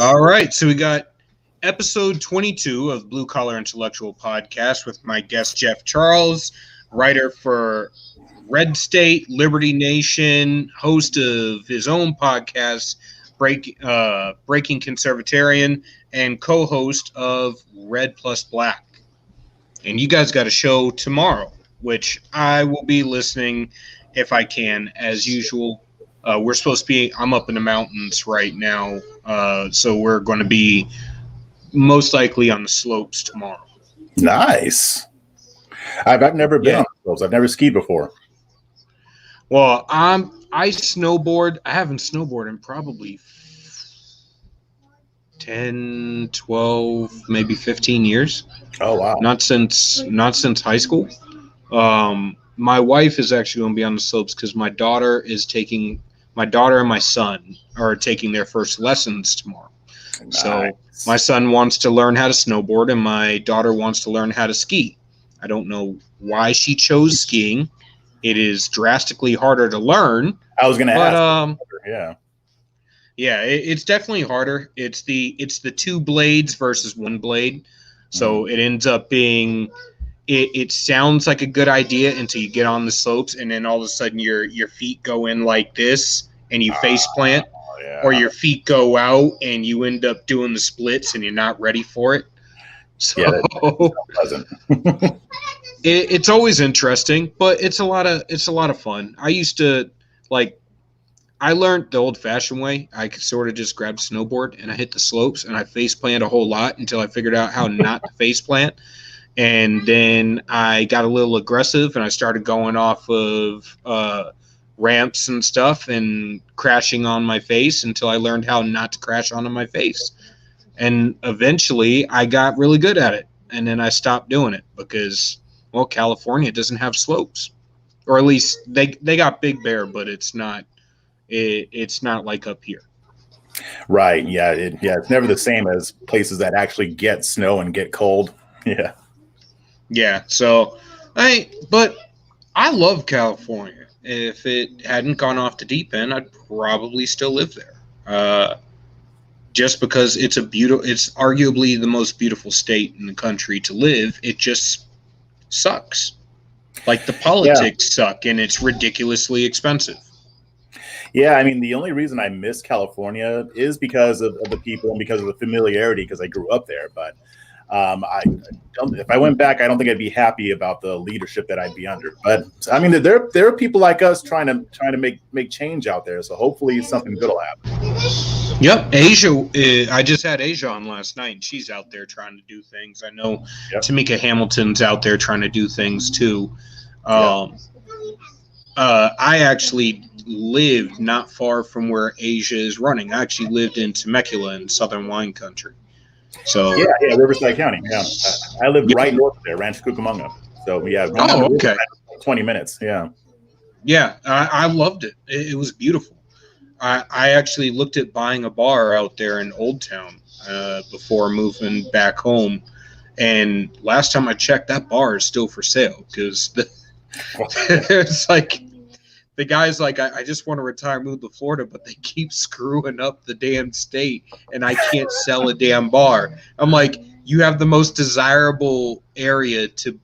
All right, so we got episode 22 of Blue Collar Intellectual Podcast with my guest Jeff Charles, writer for Redstate, Liberty Nation, host of his own podcast, Breaking Conservatarian, and co-host of Red+Black. And you guys got a show tomorrow, which I will be listening if I can, as usual. We're supposed to be, I'm up in the mountains right now, so we're going to be most likely on the slopes tomorrow. Nice. I've never been on the slopes. I've never skied before. Well, I snowboard. I haven't snowboarded in probably 10, 12, maybe 15 years. Oh, wow. Not since high school. My wife is actually going to be on the slopes because my daughter and my son are taking their first lessons tomorrow. Nice. So my son wants to learn how to snowboard and my daughter wants to learn how to ski. I don't know why she chose skiing. It is drastically harder to learn. I was going to ask. Yeah, it's definitely harder. It's the two blades versus one blade. So it ends up being it sounds like a good idea until you get on the slopes, and then all of a sudden your feet go in like this and you face plant, or your feet go out and you end up doing the splits and you're not ready for it. So it's always interesting, but it's a lot of fun. I used to I learned the old-fashioned way. I could sort of just grab a snowboard and I hit the slopes and I face plant a whole lot until I figured out how not to face plant. And then I got a little aggressive and I started going off of ramps and stuff and crashing on my face until I learned how not to crash onto my face. And eventually I got really good at it. And then I stopped doing it because, well, California doesn't have slopes. Or at least they got Big Bear, but it's not like up here. Right. Yeah. It's never the same as places that actually get snow and get cold. Yeah. Yeah. So but I love California. If it hadn't gone off the deep end, I'd probably still live there. Just because it's arguably the most beautiful state in the country to live. It just sucks. Like the politics suck and it's ridiculously expensive. Yeah, I mean, the only reason I miss California is because of the people and because of the familiarity, because I grew up there. But if I went back, I don't think I'd be happy about the leadership that I'd be under. But I mean, there are people like us trying to make change out there. So hopefully something good will happen. Yep, Asia. I just had Asia on last night, and she's out there trying to do things. I know Tamika Hamilton's out there trying to do things too. I actually lived not far from where Asia is running. I actually lived in Temecula in southern wine country. So yeah, Riverside County. Yeah, I lived right north of there, Rancho Cucamonga. So okay, 20 minutes. Yeah, I loved it. It was beautiful. I actually looked at buying a bar out there in Old Town before moving back home, and last time I checked, that bar is still for sale because it's like. The guy's like, I just want to retire, move to Florida, but they keep screwing up the damn state, and I can't sell a damn bar. I'm like, you have the most desirable area to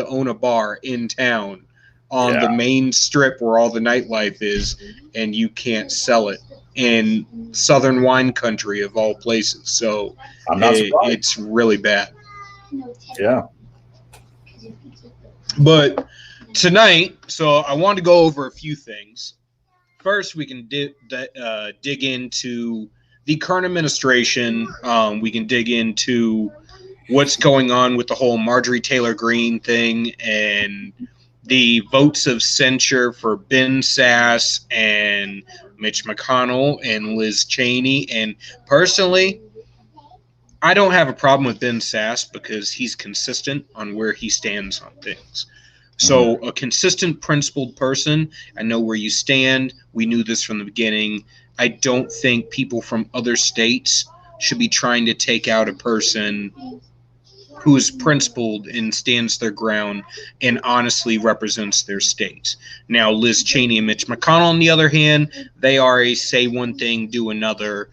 own a bar in town on the main strip where all the nightlife is, and you can't sell it in southern wine country of all places. So it's really bad. Yeah. But tonight, so I want to go over a few things. First, we can dig into the current administration. We can dig into what's going on with the whole Marjorie Taylor Greene thing and the votes of censure for Ben Sasse and Mitch McConnell and Liz Cheney. And personally, I don't have a problem with Ben Sasse because he's consistent on where he stands on things. So a consistent, principled person, I know where you stand. We knew this from the beginning. I don't think people from other states should be trying to take out a person who is principled and stands their ground and honestly represents their state. Now, Liz Cheney and Mitch McConnell, on the other hand, they are a say one thing, do another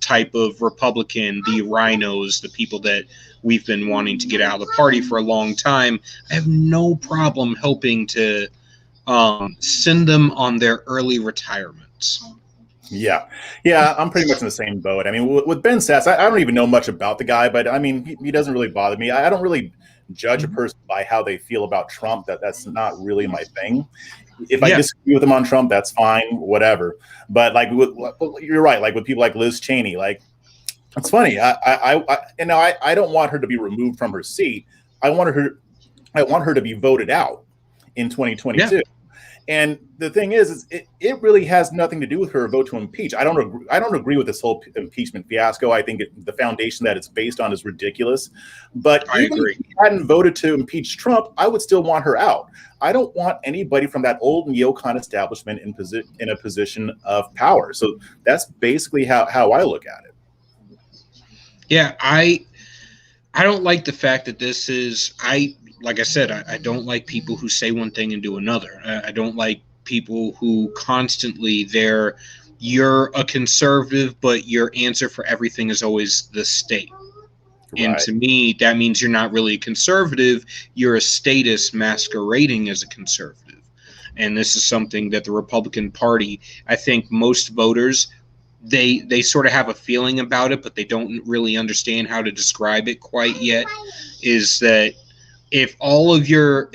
type of Republican, the rhinos, the people that we've been wanting to get out of the party for a long time. I have no problem helping to send them on their early retirements. Yeah, I'm pretty much in the same boat. I mean, with Ben Sasse, I don't even know much about the guy, but I mean, he doesn't really bother me. I don't really judge a person by how they feel about Trump. That's not really my thing. If I disagree with him on Trump, that's fine, whatever. But like, you're right. Like with people like Liz Cheney, like it's funny. I don't want her to be removed from her seat. I want her to be voted out in 2022. Yeah. And the thing is it really has nothing to do with her vote to impeach. I don't agree with this whole impeachment fiasco. I think the foundation that it's based on is ridiculous. But even if she hadn't voted to impeach Trump, I would still want her out. I don't want anybody from that old neocon establishment in a position of power. So that's basically how I look at it. Yeah, I don't like the fact that this is like I said, I don't like people who say one thing and do another. I don't like people who constantly you're a conservative, but your answer for everything is always the state. Right. And to me, that means you're not really a conservative. You're a statist masquerading as a conservative. And this is something that the Republican Party, I think most voters, they sort of have a feeling about it, but they don't really understand how to describe it quite yet, is that if all of your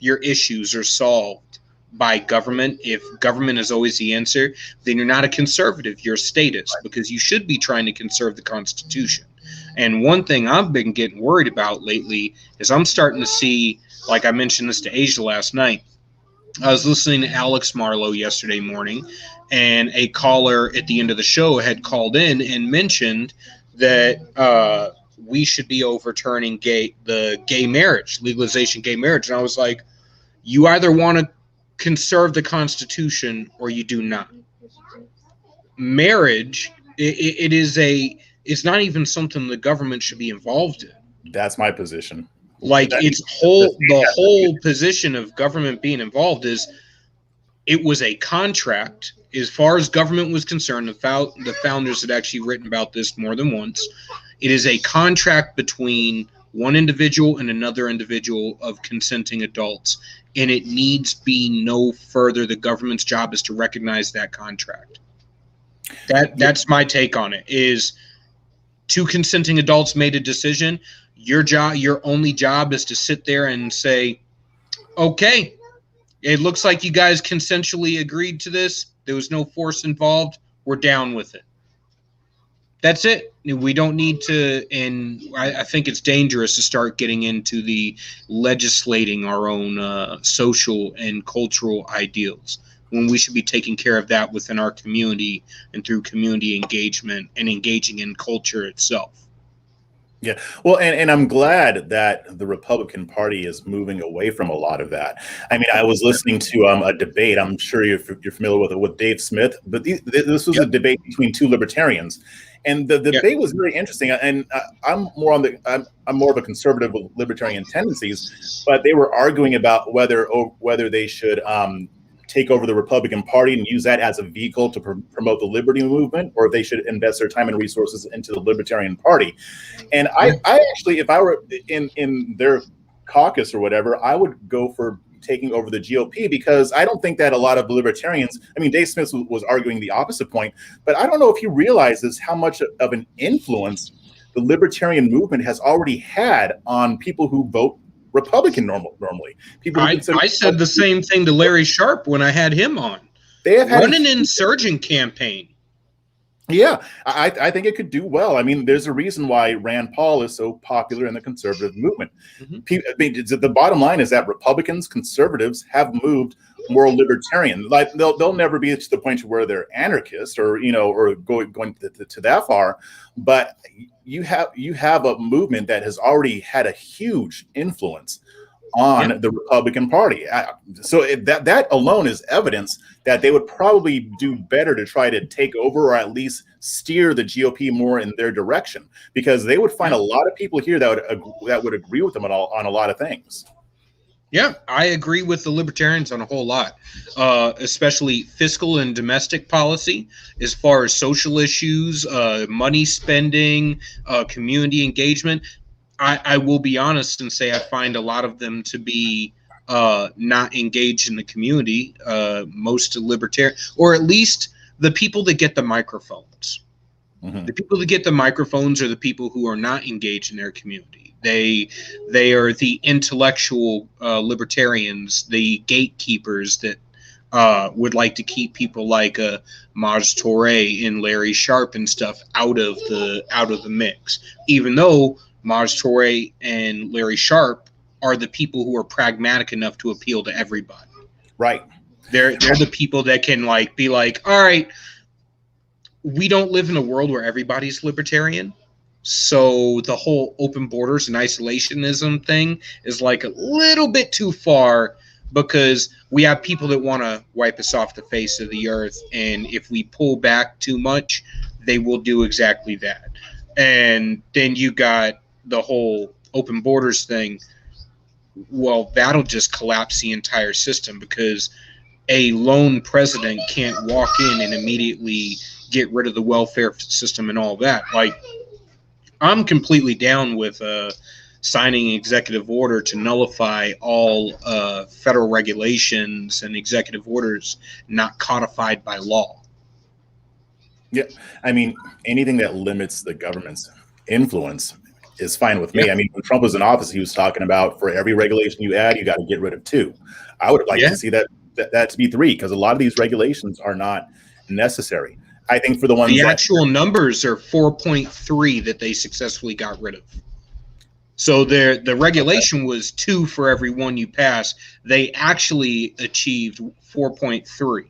issues are solved by government, if government is always the answer, then you're not a conservative, you're a statist, because you should be trying to conserve the Constitution. And one thing I've been getting worried about lately is I'm starting to see, like I mentioned this to Asia last night, I was listening to Alex Marlow yesterday morning, and a caller at the end of the show had called in and mentioned that we should be overturning the gay marriage, legalization gay marriage. And I was like, you either want to conserve the Constitution or you do not. Marriage, it's not even something the government should be involved in. That's my position. Like the whole position of government being involved is it was a contract. As far as government was concerned, the founders had actually written about this more than once. It is a contract between one individual and another individual of consenting adults, and it needs be no further. The government's job is to recognize that contract. That's my take on it. Is two consenting adults made a decision. Your only job is to sit there and say, okay, it looks like you guys consensually agreed to this. There was no force involved. We're down with it. That's it. We don't need to, and I think it's dangerous to start getting into the legislating our own social and cultural ideals, when we should be taking care of that within our community and through community engagement and engaging in culture itself. Yeah, well, and I'm glad that the Republican Party is moving away from a lot of that. I mean, I was listening to a debate. I'm sure you're familiar with it, with Dave Smith, but this was a debate between two libertarians, and the debate was very interesting. And I'm more of a conservative with libertarian tendencies, but they were arguing about whether they should take over the Republican Party and use that as a vehicle to promote the liberty movement, or if they should invest their time and resources into the Libertarian Party. And I actually, if I were in their caucus or whatever, I would go for taking over the GOP, because I don't think that a lot of libertarians, I mean, Dave Smith was arguing the opposite point, but I don't know if he realizes how much of an influence the libertarian movement has already had on people who vote Republican normally. People I said the same thing to Larry Sharp when I had him on. They have run an insurgent campaign. Yeah, I think it could do well. I mean, there's a reason why Rand Paul is so popular in the conservative movement. I mean, the bottom line is that Republicans, conservatives have moved more libertarian. Like they'll never be to the point where they're anarchists or going to that far, but you have a movement that has already had a huge influence on the Republican Party. So that alone is evidence that they would probably do better to try to take over, or at least steer the GOP more in their direction, because they would find a lot of people here that would agree with them on a lot of things. Yeah, I agree with the libertarians on a whole lot, especially fiscal and domestic policy, as far as social issues, money spending, community engagement. I will be honest and say I find a lot of them to be not engaged in the community. Most libertarian, or at least the people that get the microphones. The people that get the microphones are the people who are not engaged in their community. They are the intellectual libertarians, the gatekeepers that would like to keep people like Maj Touré and Larry Sharpe and stuff out of the mix, even though Maj Touré and Larry Sharpe are the people who are pragmatic enough to appeal to everybody. Right. They're the people that can like be like, all right, we don't live in a world where everybody's libertarian. So the whole open borders and isolationism thing is like a little bit too far, because we have people that want to wipe us off the face of the earth. And if we pull back too much, they will do exactly that. And then you got the whole open borders thing. Well, that'll just collapse the entire system, because a lone president can't walk in and immediately get rid of the welfare system and all that. Like, I'm completely down with signing an executive order to nullify all federal regulations and executive orders not codified by law. Yeah, I mean, anything that limits the government's influence is fine with me. I mean, when Trump was in office, he was talking about for every regulation you add, you got to get rid of 2. I would like to see that to be 3, because a lot of these regulations are not necessary. I think for the ones, the actual numbers are 4.3 that they successfully got rid of. So the regulation was 2 for every 1 you pass. They actually achieved 4.3.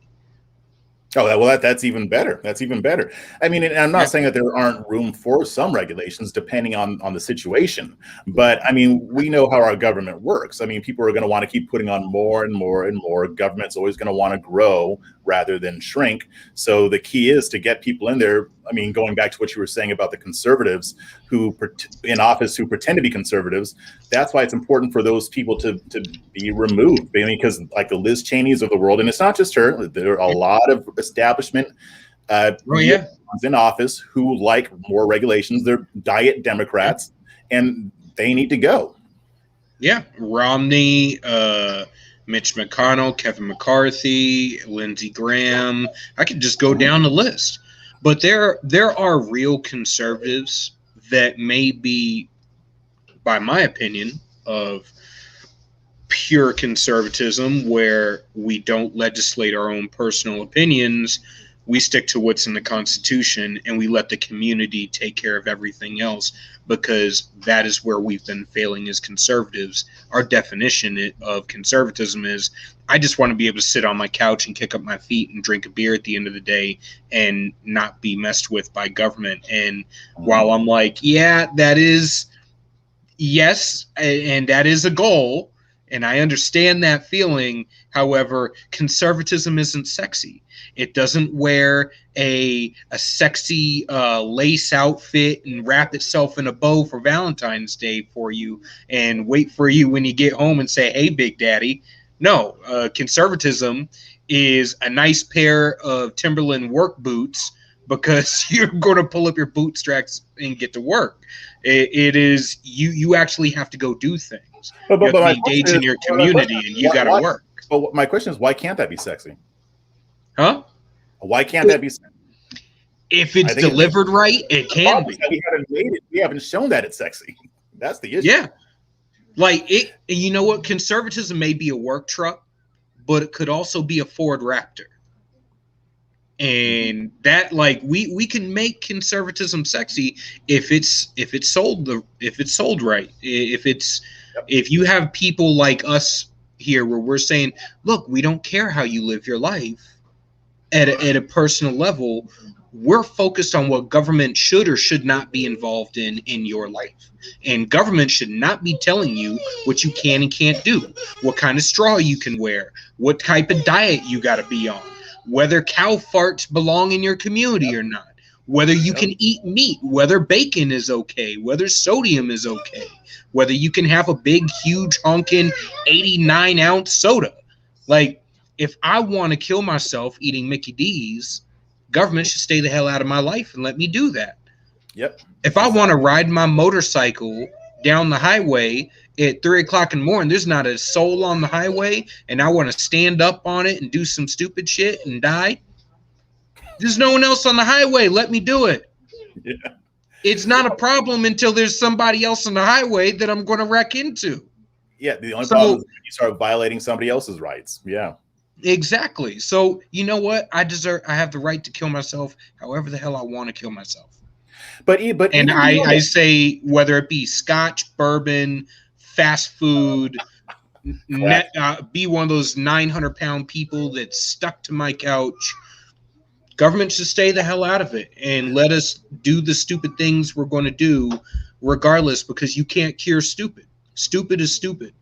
Oh, well, that's even better. That's even better. I mean, and I'm not saying that there aren't room for some regulations depending on the situation, but I mean, we know how our government works. I mean, people are going to want to keep putting on more and more and more. Government's always going to want to grow rather than shrink. So the key is to get people in there. I mean, going back to what you were saying about the conservatives who in office who pretend to be conservatives, that's why it's important for those people to be removed. I mean, because like the Liz Cheneys of the world, and it's not just her, there are a lot of establishment in office who like more regulations. They're diet Democrats, and they need to go. Yeah, Romney, Mitch McConnell, Kevin McCarthy, Lindsey Graham. I could just go down the list. But there are real conservatives that may be, by my opinion, of pure conservatism, where we don't legislate our own personal opinions. We stick to what's in the Constitution, and we let the community take care of everything else, because that is where we've been failing as conservatives. Our definition of conservatism is, I just want to be able to sit on my couch and kick up my feet and drink a beer at the end of the day and not be messed with by government. And while I'm like, yeah, that is, yes, and that is a goal, and I understand that feeling. However, conservatism isn't sexy. It doesn't wear a sexy lace outfit and wrap itself in a bow for Valentine's Day for you and wait for you when you get home and say, hey, Big Daddy. No, conservatism is a nice pair of Timberland work boots, because you're going to pull up your bootstraps and get to work. It is, you actually have to go do things. But you have to engage in your community, and you got to work. But my question is, why can't that be sexy? Huh? Why can't that be sexy? If it's delivered right, it can be. We haven't made it. We haven't shown that it's sexy. That's the issue. Yeah. Like it, you know what? Conservatism may be a work truck, but it could also be a Ford Raptor. And that, like, we can make conservatism sexy if it's sold right. If you have people like us here where we're saying, look, we don't care how you live your life at a personal level. We're focused on what government should or should not be involved in your life. And government should not be telling you what you can and can't do, what kind of straw you can wear, what type of diet you got to be on, whether cow farts belong in your community or not. whether you can eat meat, whether bacon is okay, whether sodium is okay, whether you can have a big, huge, honking 89-ounce soda. Like, if I want to kill myself eating Mickey D's, government should stay the hell out of my life and let me do that. Yep. If I want to ride my motorcycle down the highway at 3 o'clock in the morning, there's not a soul on the highway, and I want to stand up on it and do some stupid shit and die, there's no one else on the highway. Let me do it. Yeah. It's not a problem until there's somebody else on the highway that I'm going to wreck into. Yeah, the only problem is when you start violating somebody else's rights. Yeah. Exactly. So, you know what? I have the right to kill myself however the hell I want to kill myself. But I say, whether it be scotch, bourbon, fast food, be one of those 900-pound people that's stuck to my couch, government should stay the hell out of it and let us do the stupid things we're going to do regardless, because you can't cure stupid. Stupid is stupid.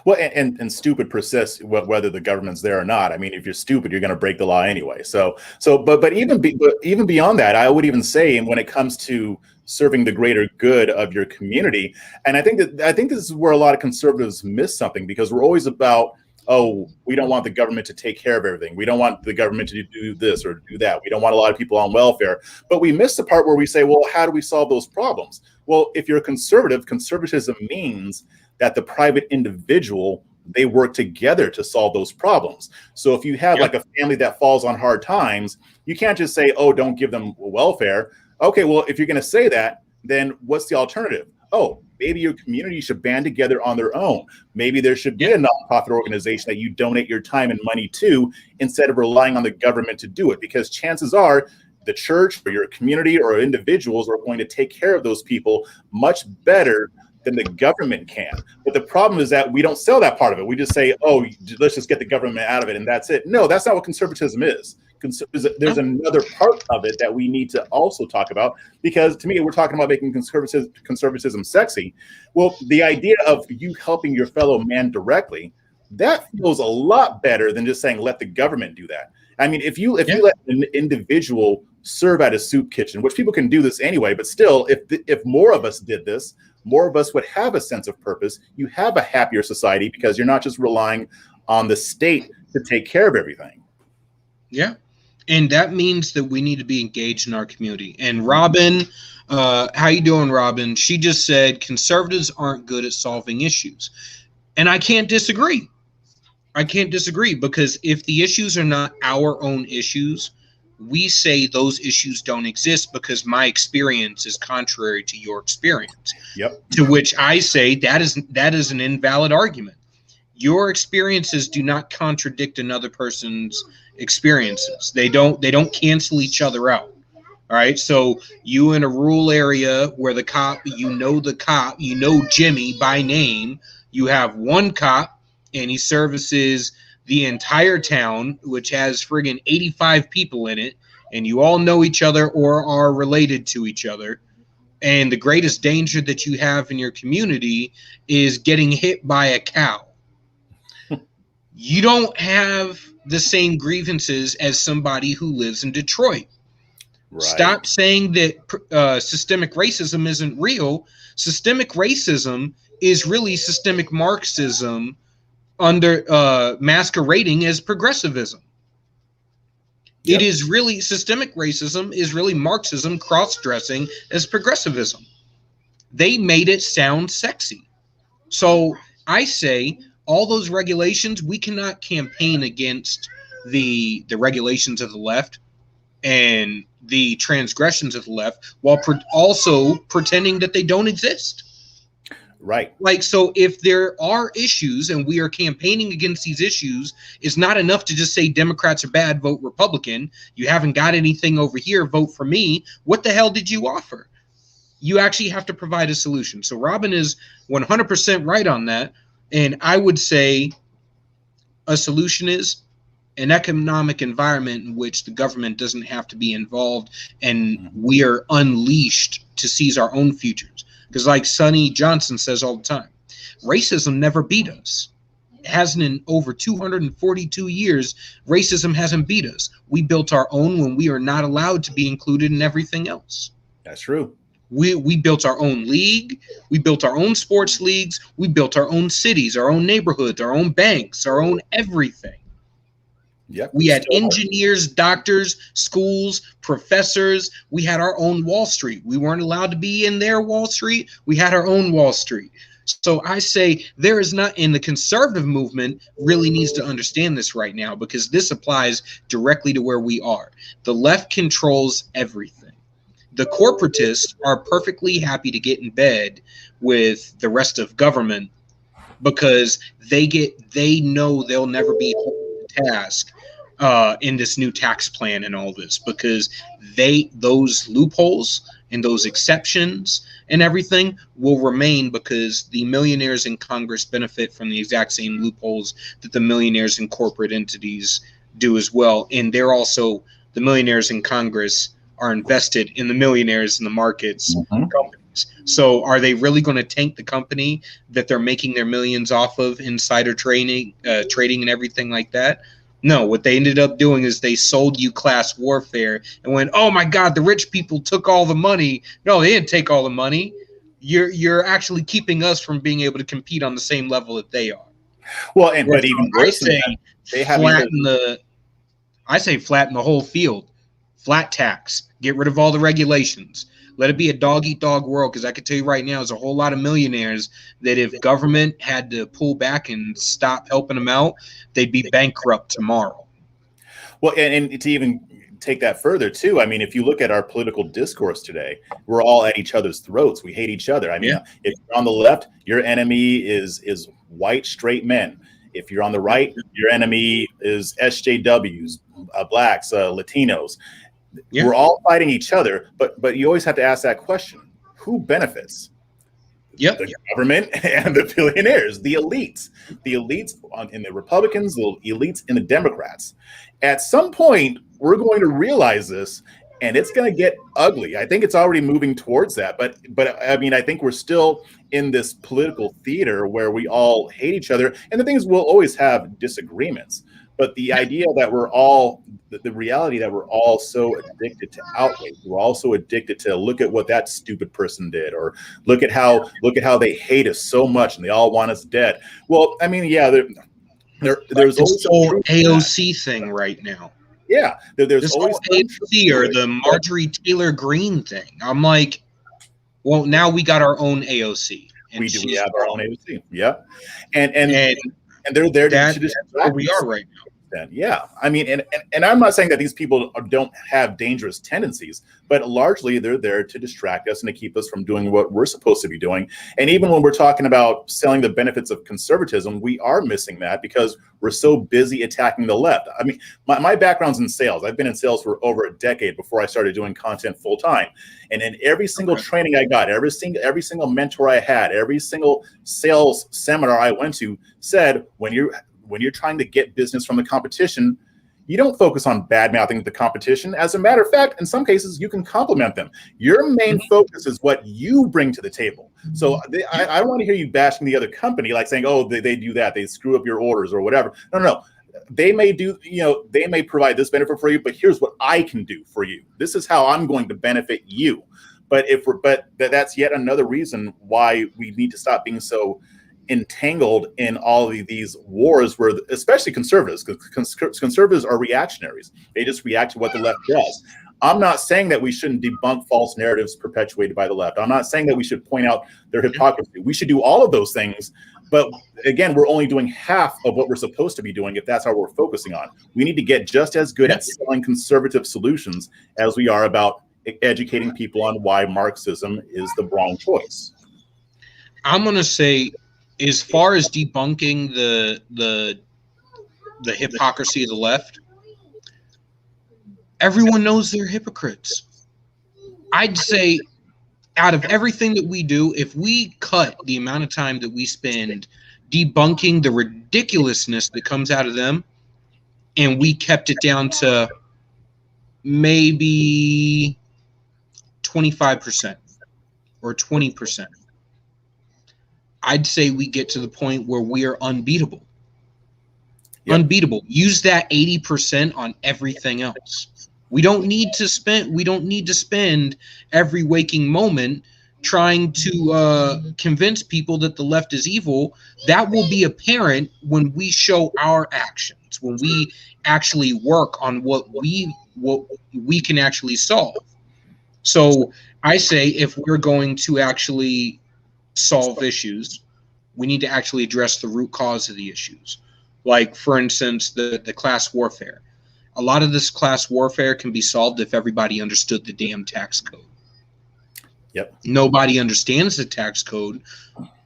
Well, and stupid persists whether the government's there or not. I mean, if you're stupid, you're going to break the law anyway. But even beyond that, I would even say, when it comes to serving the greater good of your community, and I think this is where a lot of conservatives miss something, because we're always about, oh, we don't want the government to take care of everything. We don't want the government to do this or do that. We don't want a lot of people on welfare. But we miss the part where we say, well, how do we solve those problems? Well, if you're a conservative, conservatism means that the private individual, they work together to solve those problems. So if you have like a family that falls on hard times, you can't just say, oh, don't give them welfare. Okay, well, if you're going to say that, then what's the alternative? Oh, maybe your community should band together on their own. Maybe there should be a nonprofit organization that you donate your time and money to, instead of relying on the government to do it, because chances are the church or your community or individuals are going to take care of those people much better than the government can. But the problem is that we don't sell that part of it. We just say, oh, let's just get the government out of it and that's it. No, that's not what conservatism is. There's another part of it that we need to also talk about, because to me, we're talking about making conservatism sexy. Well, the idea of you helping your fellow man directly, that feels a lot better than just saying, let the government do that. I mean, if you let an individual serve at a soup kitchen, which people can do this anyway, but still, if more of us did this, more of us would have a sense of purpose. You have a happier society, because you're not just relying on the state to take care of everything. Yeah. And that means that we need to be engaged in our community. And Robin, how you doing, Robin? She just said conservatives aren't good at solving issues. And I can't disagree. Because if the issues are not our own issues, we say those issues don't exist because my experience is contrary to your experience. Yep. To which I say that is an invalid argument. Your experiences do not contradict another person's experiences. They don't cancel each other out. All right. So you in a rural area where the cop, you know Jimmy by name, you have one cop and he services the entire town, which has friggin' 85 people in it, and you all know each other or are related to each other. And the greatest danger that you have in your community is getting hit by a cow. You don't have the same grievances as somebody who lives in Detroit. Right. Stop saying that systemic racism isn't real. Systemic racism is really systemic Marxism under masquerading as progressivism. Yep. It is really, systemic racism is really Marxism cross-dressing as progressivism. They made it sound sexy. So I say all those regulations, we cannot campaign against the regulations of the left and the transgressions of the left while also pretending that they don't exist. Right. Like, so if there are issues and we are campaigning against these issues, it's not enough to just say Democrats are bad, vote Republican. You haven't got anything over here, vote for me. What the hell did you offer? You actually have to provide a solution. So Robin is 100% right on that. And I would say a solution is an economic environment in which the government doesn't have to be involved and we are unleashed to seize our own futures. Because like Sonny Johnson says all the time, racism never beat us. hasn't in over 242 years, racism hasn't beat us. We built our own when we are not allowed to be included in everything else. That's true. We built our own league. We built our own sports leagues. We built our own cities, our own neighborhoods, our own banks, our own everything. Yep. We had engineers, doctors, schools, professors. We had our own Wall Street. We weren't allowed to be in their Wall Street. We had our own Wall Street. So I say there is not, and the conservative movement really needs to understand this right now, because this applies directly to where we are. The left controls everything. The corporatists are perfectly happy to get in bed with the rest of government because they know they'll never be held to task in this new tax plan and all this, because those loopholes and those exceptions and everything will remain, because the millionaires in Congress benefit from the exact same loopholes that the millionaires in corporate entities do as well. And they're also, the millionaires in Congress are invested in the millionaires in the markets, companies. So are they really going to tank the company that they're making their millions off of, insider trading and everything like that? No, what they ended up doing is they sold you class warfare and went, oh my God, the rich people took all the money. No, they didn't take all the money. You're actually keeping us from being able to compete on the same level that they are. Well, and but even worse than that, they have I say flatten the whole field. Flat tax. Get rid of all the regulations. Let it be a dog-eat-dog world, because I can tell you right now, there's a whole lot of millionaires that if government had to pull back and stop helping them out, they'd be bankrupt tomorrow. Well, and to even take that further, too, I mean, if you look at our political discourse today, we're all at each other's throats. We hate each other. I mean, if you're on the left, your enemy is white, straight men. If you're on the right, your enemy is SJWs, blacks, Latinos. We're all fighting each other, but you always have to ask that question: who benefits? The government and the billionaires, the elites in the Republicans, the elites in the Democrats. At some point, we're going to realize this, and it's going to get ugly. I think it's already moving towards that, but I mean, I think we're still in this political theater where we all hate each other, and the thing is, we'll always have disagreements. But the idea that we're all, the reality that we're all so addicted to outrage, we're also addicted to look at what that stupid person did, or look at how they hate us so much and they all want us dead. Well, I mean, yeah, there's this whole AOC thing right now. Yeah, there's this always whole AOC or the Marjorie Taylor Greene thing. I'm like, well, now we got our own AOC. We do. We have our own AOC. Yeah, and they're there to distract where we are right now. Yeah, I mean, and I'm not saying that these people don't have dangerous tendencies, but largely they're there to distract us and to keep us from doing what we're supposed to be doing. And even when we're talking about selling the benefits of conservatism, we are missing that because we're so busy attacking the left. I mean, my background's in sales. I've been in sales for over a decade before I started doing content full time. And in every single training I got, every single mentor I had, every single sales seminar I went to said, when you're trying to get business from the competition, you don't focus on bad-mouthing the competition. As a matter of fact, in some cases, you can compliment them. Your main focus is what you bring to the table. So I don't want to hear you bashing the other company, like saying, oh, they do that, they screw up your orders or whatever. No. They may they may provide this benefit for you, but here's what I can do for you. This is how I'm going to benefit you. But that's yet another reason why we need to stop being so entangled in all of these wars, where especially conservatives, because conservatives are reactionaries. They just react to what the left does. I'm not saying that we shouldn't debunk false narratives perpetuated by the left. I'm not saying that we should point out their hypocrisy. We should do all of those things. But again, we're only doing half of what we're supposed to be doing if that's how we're focusing on. We need to get just as good at selling conservative solutions as we are about educating people on why Marxism is the wrong choice. I'm going to say, as far as debunking the hypocrisy of the left, everyone knows they're hypocrites. I'd say out of everything that we do, if we cut the amount of time that we spend debunking the ridiculousness that comes out of them, and we kept it down to maybe 25% or 20%, I'd say we get to the point where we are unbeatable. Yep. Unbeatable. Use that 80% on everything else. We don't need to spend every waking moment trying to convince people that the left is evil. That will be apparent when we show our actions, when we actually work on what we can actually solve. So I say, if we're going to actually solve issues, we need to actually address the root cause of the issues. Like, for instance, the class warfare. A lot of this class warfare can be solved if everybody understood the damn tax code. Yep. Nobody understands the tax code,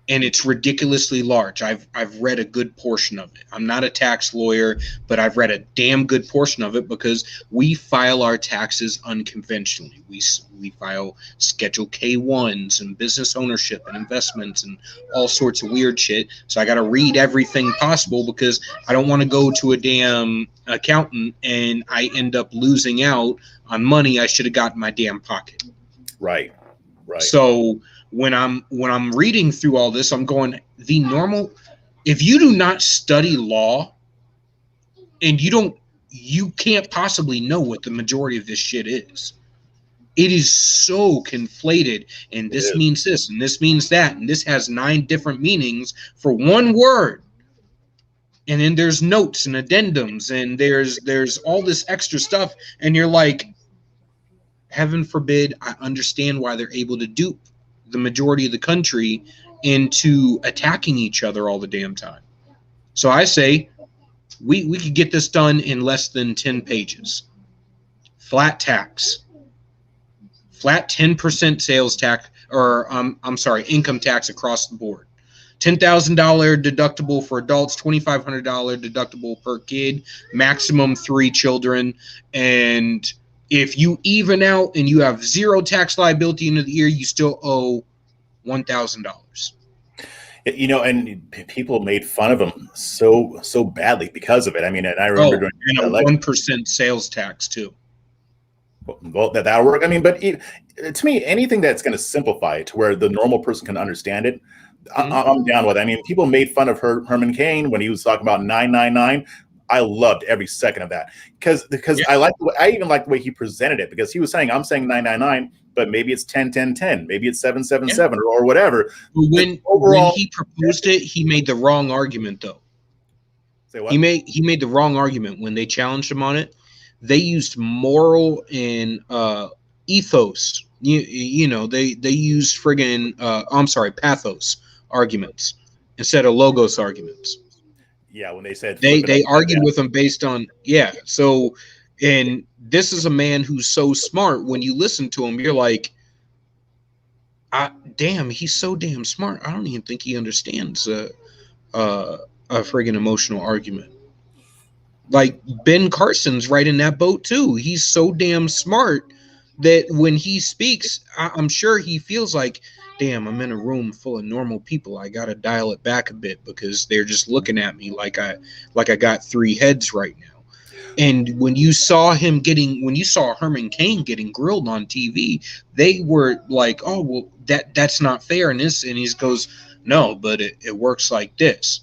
and it's ridiculously large. I've read a good portion of it. I'm not a tax lawyer, but I've read a damn good portion of it, because we file our taxes unconventionally. We file Schedule K-1s and business ownership and investments and all sorts of weird shit. So I got to read everything possible, because I don't want to go to a damn accountant and I end up losing out on money I should have got in my damn pocket. Right. So when I'm reading through all this, I'm going, if you do not study law, and you can't possibly know what the majority of this shit is. It is so conflated, and this means this, and this means that, and this has 9 different meanings for one word. And then there's notes and addendums, and there's all this extra stuff, and you're like, heaven forbid I understand why they're able to dupe the majority of the country into attacking each other all the damn time. So I say we could get this done in less than 10 pages. Flat tax. Flat 10% sales tax, or income tax across the board. $10,000 deductible for adults, $2,500 deductible per kid, maximum 3 children, and if you even out and you have 0 tax liability into the year, you still owe $1,000. You know, and people made fun of him so badly because of it. I mean, and I remember during and a 1% sales tax too. Well, that'll work. I mean, but to me, anything that's going to simplify it to where the normal person can understand it, I'm down with it. I mean, people made fun of Herman Cain when he was talking about 999. I loved every second of that because I even liked the way he presented it, because he was saying, I'm saying 999, but maybe it's 10-10-10, maybe it's 7-7-7 or whatever. When he proposed it, he made the wrong argument though. Say what? He made the wrong argument when they challenged him on it. They used moral and ethos. You know, they used pathos arguments instead of logos arguments. Yeah, when they said they argued with him based on So, and this is a man who's so smart. When you listen to him, you're like, damn, he's so damn smart. I don't even think he understands a friggin' emotional argument. Like Ben Carson's right in that boat too. He's so damn smart that when he speaks, I'm sure he feels like, damn, I'm in a room full of normal people. I gotta dial it back a bit because they're just looking at me like I got 3 heads right now. And when you saw Herman Cain getting grilled on TV, they were like, oh well, that's not fair. And he goes, no, but it works like this.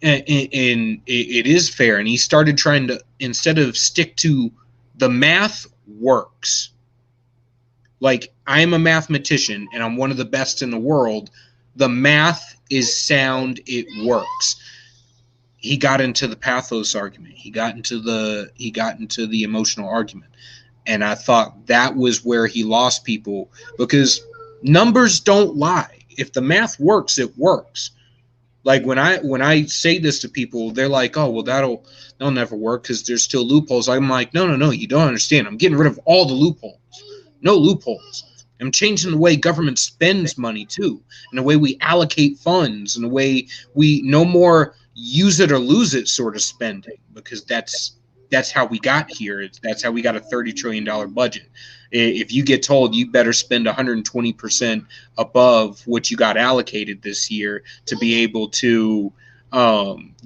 And it is fair. And he started trying to, instead of stick to the math works. Like, I am a mathematician and I'm one of the best in the world. The math is sound. It works. He got into the pathos argument. He got into the emotional argument. And I thought that was where he lost people, because numbers don't lie. If the math works, it works. Like when I say this to people, they're like, oh, well, that'll never work because there's still loopholes. I'm like, no, you don't understand. I'm getting rid of all the loopholes. No loopholes. I'm changing the way government spends money too, and the way we allocate funds, and the way we no more use it or lose it sort of spending, because that's how we got here. That's how we got a $30 trillion budget. If you get told you better spend 120% above what you got allocated this year to be able to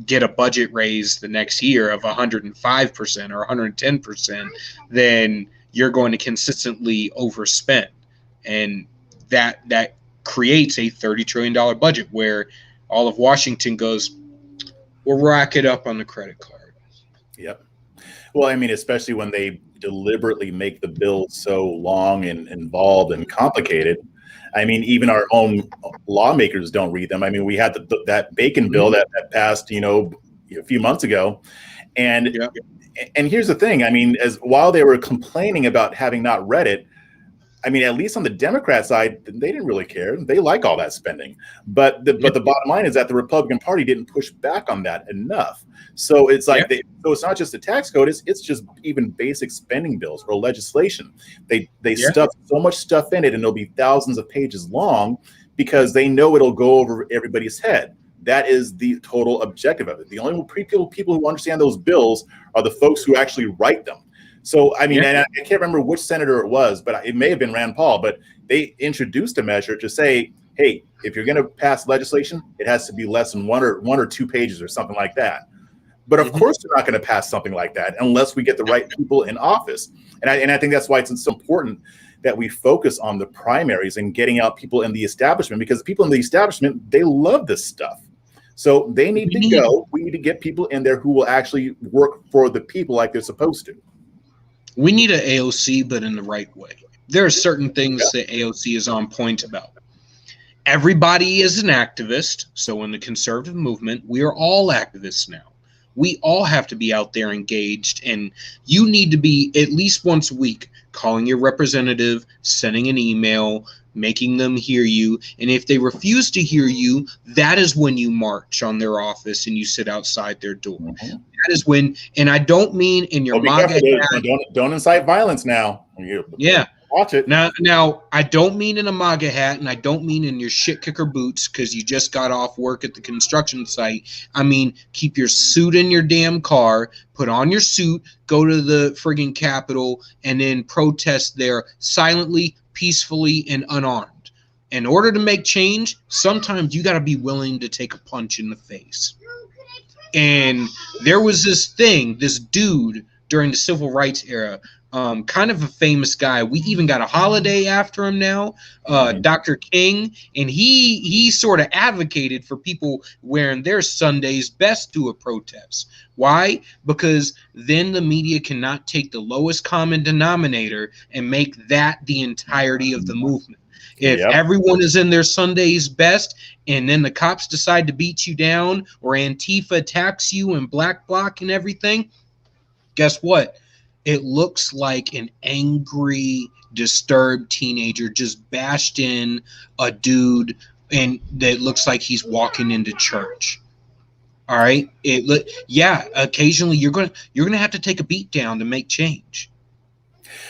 get a budget raise the next year of 105% or 110%, then you're going to consistently overspend. And that creates a $30 trillion budget where all of Washington goes, or rack it up on the credit card. Yep. Well, I mean, especially when they deliberately make the bill so long and involved and complicated. I mean, even our own lawmakers don't read them. I mean, we had that bacon bill that passed, a few months ago. And here's the thing. I mean, while they were complaining about having not read it, I mean, at least on the Democrat side, they didn't really care. They like all that spending. But the bottom line is that the Republican Party didn't push back on that enough. So it's like so it's not just a tax code, it's just even basic spending bills or legislation. They stuff so much stuff in it, and it'll be thousands of pages long because they know it'll go over everybody's head. That is the total objective of it. The only people who understand those bills are the folks who actually write them. So, I mean, and I can't remember which senator it was, but it may have been Rand Paul, but they introduced a measure to say, hey, if you're going to pass legislation, it has to be less than one or two pages or something like that. But of course, they're not going to pass something like that unless we get the right people in office. And I think that's why it's so important that we focus on the primaries and getting out people in the establishment, because the people in the establishment, they love this stuff. So they need to go. We need to get people in there who will actually work for the people like they're supposed to. We need an AOC, but in the right way. There are certain things that AOC is on point about. Everybody is an activist. So in the conservative movement, we are all activists now. We all have to be out there engaged, and you need to be at least once a week calling your representative, sending an email, making them hear you. And if they refuse to hear you, that is when you march on their office and you sit outside their door. That is when, and I don't mean in your MAGA hat. Don't incite violence now. Watch it. Now, I don't mean in a MAGA hat, and I don't mean in your shit kicker boots because you just got off work at the construction site. I mean, keep your suit in your damn car, put on your suit, go to the friggin' Capitol, and then protest there silently, peacefully, and unarmed. In order to make change, sometimes you got to be willing to take a punch in the face. And there was this dude during the civil rights era, kind of a famous guy. We even got a holiday after him now, Dr. King, and he sort of advocated for people wearing their Sunday's best to a protest. Why? Because then the media cannot take the lowest common denominator and make that the entirety of the movement. If everyone is in their Sunday's best and then the cops decide to beat you down or Antifa attacks you and black and everything, guess what? It looks like an angry, disturbed teenager just bashed in a dude, and that looks like he's walking into church. All right. Occasionally you're gonna have to take a beat down to make change,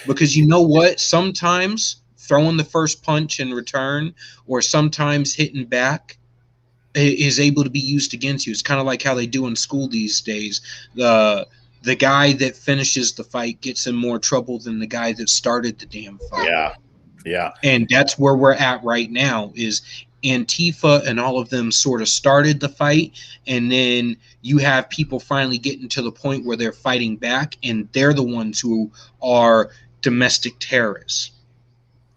because you know what? Sometimes throwing the first punch in return, or sometimes hitting back, is able to be used against you. It's kind of like how they do in school these days. The guy that finishes the fight gets in more trouble than the guy that started the damn fight. Yeah. And that's where we're at right now, is Antifa and all of them sort of started the fight, and then you have people finally getting to the point where they're fighting back, and they're the ones who are domestic terrorists.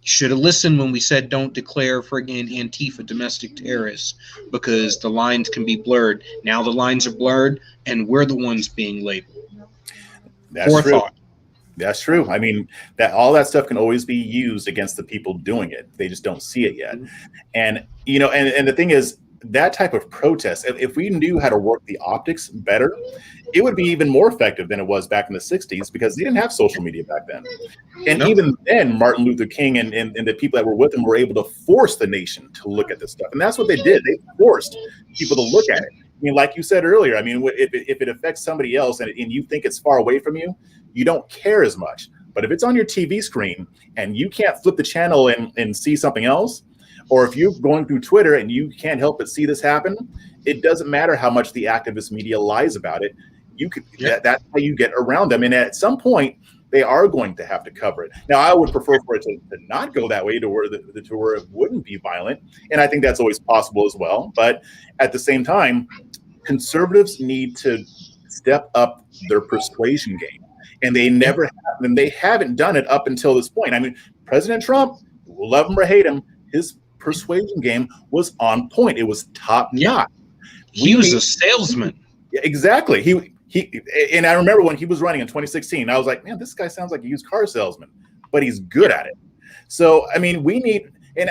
Should have listened when we said don't declare friggin' Antifa domestic terrorists, because the lines can be blurred. Now the lines are blurred, and we're the ones being labeled. That's true. That's true. I mean, all that stuff can always be used against the people doing it. They just don't see it yet. And and the thing is, that type of protest, if we knew how to work the optics better, it would be even more effective than it was back in the 60s, because they didn't have social media back then. And even then, Martin Luther King and the people that were with him were able to force the nation to look at this stuff. And that's what they did. They forced people to look at it. I mean, like you said earlier, I mean, if it affects somebody else and you think it's far away from you, you don't care as much. But if it's on your TV screen and you can't flip the channel and see something else, or if you're going through Twitter and you can't help but see this happen, it doesn't matter how much the activist media lies about it. That's how you get around them. And at some point, they are going to have to cover it. Now, I would prefer for it to not go that way, to where it wouldn't be violent. And I think that's always possible as well. But at the same time, conservatives need to step up their persuasion game. And they never have, and they haven't done it up until this point. I mean, President Trump, love him or hate him, his persuasion game was on point. It was top notch. He was a salesman. Exactly. He and I remember when he was running in 2016, I was like, man, this guy sounds like a used car salesman, but he's good at it. So I mean, we need, and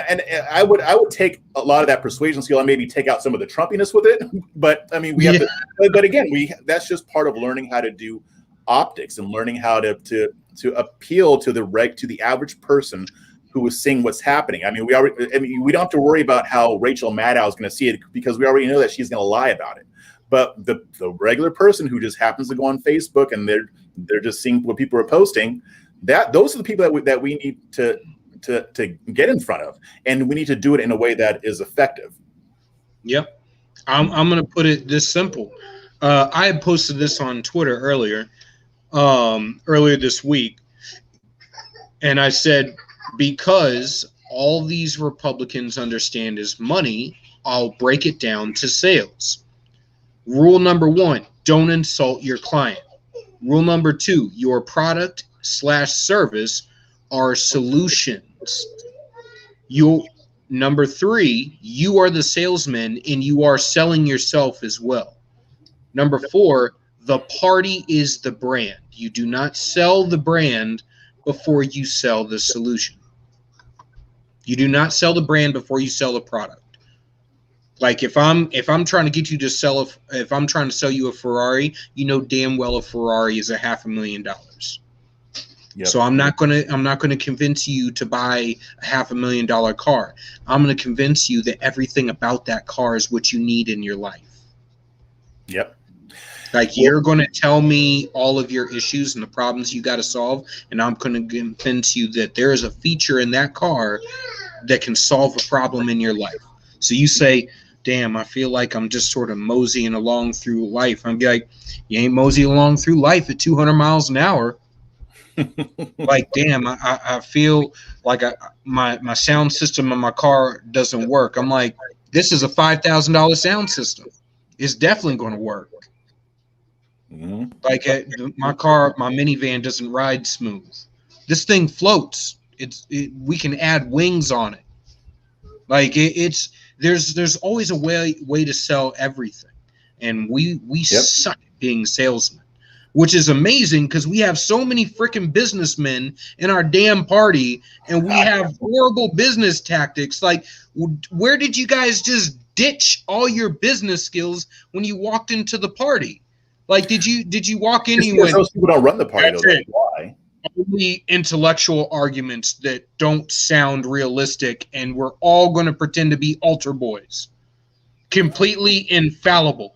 I would take a lot of that persuasion skill and maybe take out some of the Trumpiness with it. But I mean, we have to. But again, that's just part of learning how to do optics and learning how to appeal to the average person who is seeing what's happening. I mean, we don't have to worry about how Rachel Maddow is going to see it because we already know that she's going to lie about it. But the regular person who just happens to go on Facebook and they're just seeing what people are posting, those are the people that we need to get in front of, and we need to do it in a way that is effective. Yep, I'm going to put it this simple. I had posted this on Twitter earlier this week, and I said, because all these Republicans understand is money, I'll break it down to sales. Rule number 1, don't insult your client. Rule number 2, your product/service are solutions. Number 3, you are the salesman and you are selling yourself as well. Number 4, the party is the brand. You do not sell the brand before you sell the solution. You do not sell the brand before you sell the product. Like if I'm trying to get you to sell if I'm trying to sell you a Ferrari, you know damn well a Ferrari is $500,000. Yep. So I'm not gonna convince you to buy a $500,000 car. I'm gonna convince you that everything about that car is what you need in your life. Yep. Like you're gonna tell me all of your issues and the problems you got to solve, and I'm gonna convince you that there is a feature in that car that can solve a problem in your life. So you say, damn, I feel like I'm just sort of moseying along through life. I'm like, you ain't moseying along through life at 200 miles an hour. Like, damn, I feel like my sound system in my car doesn't work. I'm like, this is a $5,000 sound system. It's definitely going to work. Mm-hmm. Like my minivan doesn't ride smooth. This thing floats. We can add wings on it. Like there's always a way to sell everything, and we suck at being salesmen, which is amazing because we have so many freaking businessmen in our damn party, and we have horrible business tactics. Like, where did you guys just ditch all your business skills when you walked into the party? Like, did you walk in? Those people don't run the party. That's why. Only intellectual arguments that don't sound realistic, and we're all going to pretend to be altar boys, completely infallible.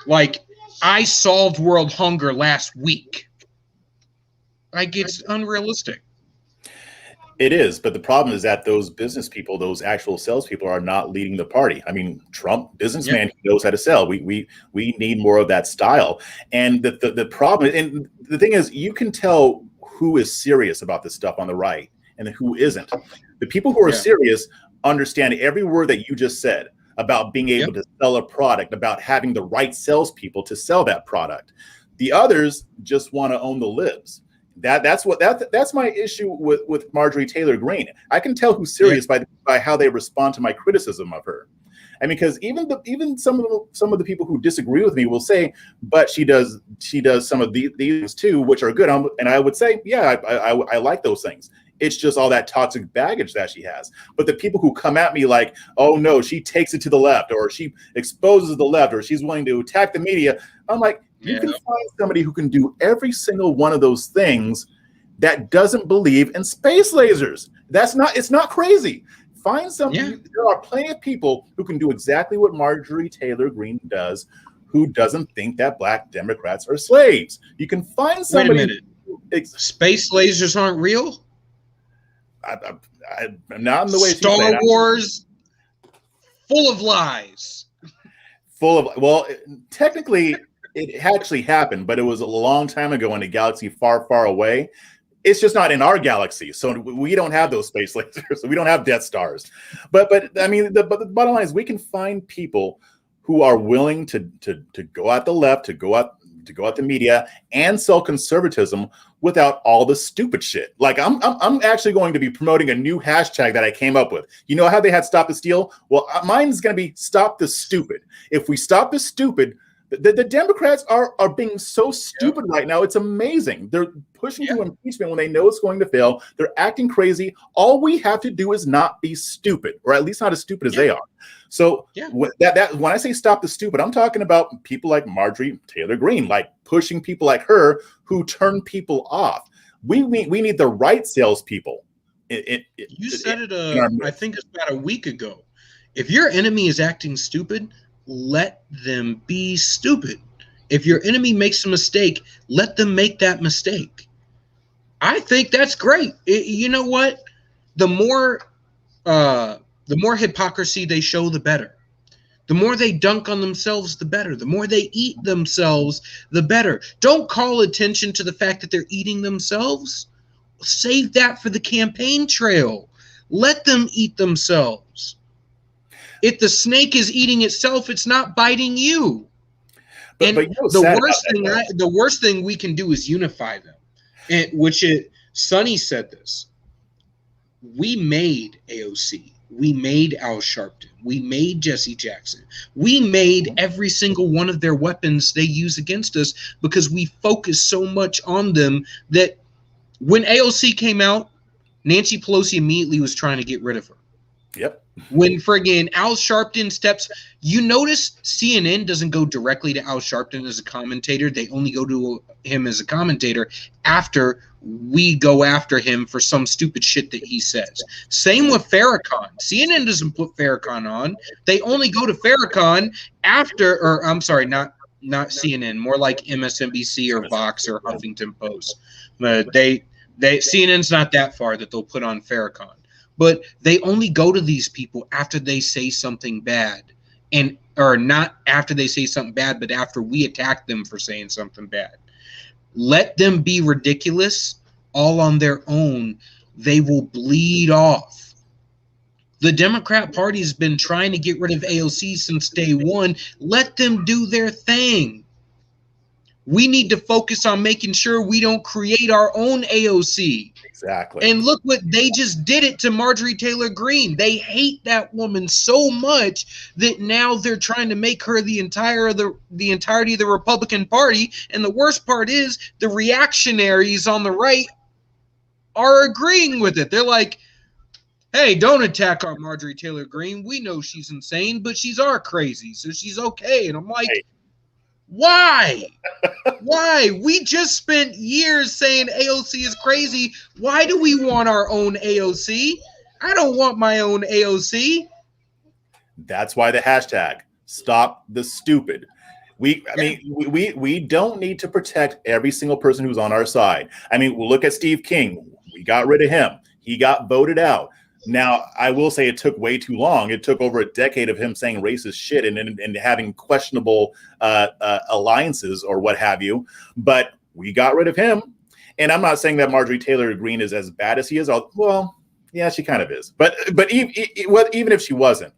Like, I solved world hunger last week. Like, it's unrealistic. It is, but the problem is that those business people, those actual salespeople, are not leading the party. I mean, Trump, businessman, he knows how to sell. We need more of that style. And the problem, and the thing is, you can tell who is serious about this stuff on the right and who isn't. The people who are serious understand every word that you just said about being able to sell a product, about having the right salespeople to sell that product. The others just want to own the libs. That's my issue with Marjorie Taylor Greene. I can tell who's serious by how they respond to my criticism of her. I mean, because even some of the people who disagree with me will say, but she does some of these too, which are good. And I would say, yeah, I like those things. It's just all that toxic baggage that she has. But the people who come at me like, oh no, she takes it to the left, or she exposes the left, or she's willing to attack the media, I'm like, you can find somebody who can do every single one of those things that doesn't believe in space lasers. It's not crazy. Find somebody. Yeah. There are plenty of people who can do exactly what Marjorie Taylor Greene does, who doesn't think that Black Democrats are slaves. You can find somebody. Wait a minute. Space lasers aren't real? I'm not in the way. Star Wars, full of lies. Well, technically, it actually happened, but it was a long time ago in a galaxy far, far away. It's just not in our galaxy, so we don't have those space lasers. So we don't have Death Stars. But I mean, the bottom line is we can find people who are willing to go at the left, to go at the media, and sell conservatism without all the stupid shit. Like I'm actually going to be promoting a new hashtag that I came up with. You know how they had Stop the Steal? Well, mine's going to be Stop the Stupid. If we stop the stupid, The Democrats are being so stupid right now. It's amazing. They're pushing to impeachment when they know it's going to fail. They're acting crazy. All we have to do is not be stupid, or at least not as stupid as they are. So that when I say stop the stupid, I'm talking about people like Marjorie Taylor Greene, like pushing people like her who turn people off. We need the right salespeople. You said it. I think it's about a week ago. If your enemy is acting stupid, let them be stupid. If your enemy makes a mistake, let them make that mistake. I think that's great. You know what? The more hypocrisy they show, the better. The more they dunk on themselves, the better. The more they eat themselves, the better. Don't call attention to the fact that they're eating themselves. Save that for the campaign trail. Let them eat themselves. If the snake is eating itself, it's not biting you. But the worst thing we can do is unify them. And Sonny said this. We made AOC. We made Al Sharpton. We made Jesse Jackson. We made every single one of their weapons they use against us because we focus so much on them that when AOC came out, Nancy Pelosi immediately was trying to get rid of her. Yep. When friggin' Al Sharpton steps, you notice CNN doesn't go directly to Al Sharpton as a commentator. They only go to him as a commentator after we go after him for some stupid shit that he says. Same with Farrakhan. CNN doesn't put Farrakhan on. They only go to Farrakhan after, or I'm sorry, not CNN, more like MSNBC or Vox or Huffington Post. CNN's not that far that they'll put on Farrakhan. But they only go to these people after they say something bad, or not after they say something bad, but after we attack them for saying something bad. Let them be ridiculous all on their own. They will bleed off. The Democrat Party has been trying to get rid of AOC since day one. Let them do their thing. We need to focus on making sure we don't create our own AOC. Exactly. And look what they just did it to Marjorie Taylor Greene. They hate that woman so much that now they're trying to make her the entirety of the Republican Party. And the worst part is the reactionaries on the right are agreeing with it. They're like, hey, don't attack our Marjorie Taylor Greene. We know she's insane, but she's our crazy, so she's okay. And I'm like, hey. Why? Why? We just spent years saying AOC is crazy. Why do we want our own AOC? I don't want my own AOC. That's why the hashtag stop the stupid. We don't need to protect every single person who's on our side. I mean, we'll look at Steve King. We got rid of him. He got voted out. Now, I will say it took way too long. It took over a decade of him saying racist shit and having questionable alliances or what have you. But we got rid of him. And I'm not saying that Marjorie Taylor Greene is as bad as he is. Well, yeah, she kind of is. But even if she wasn't,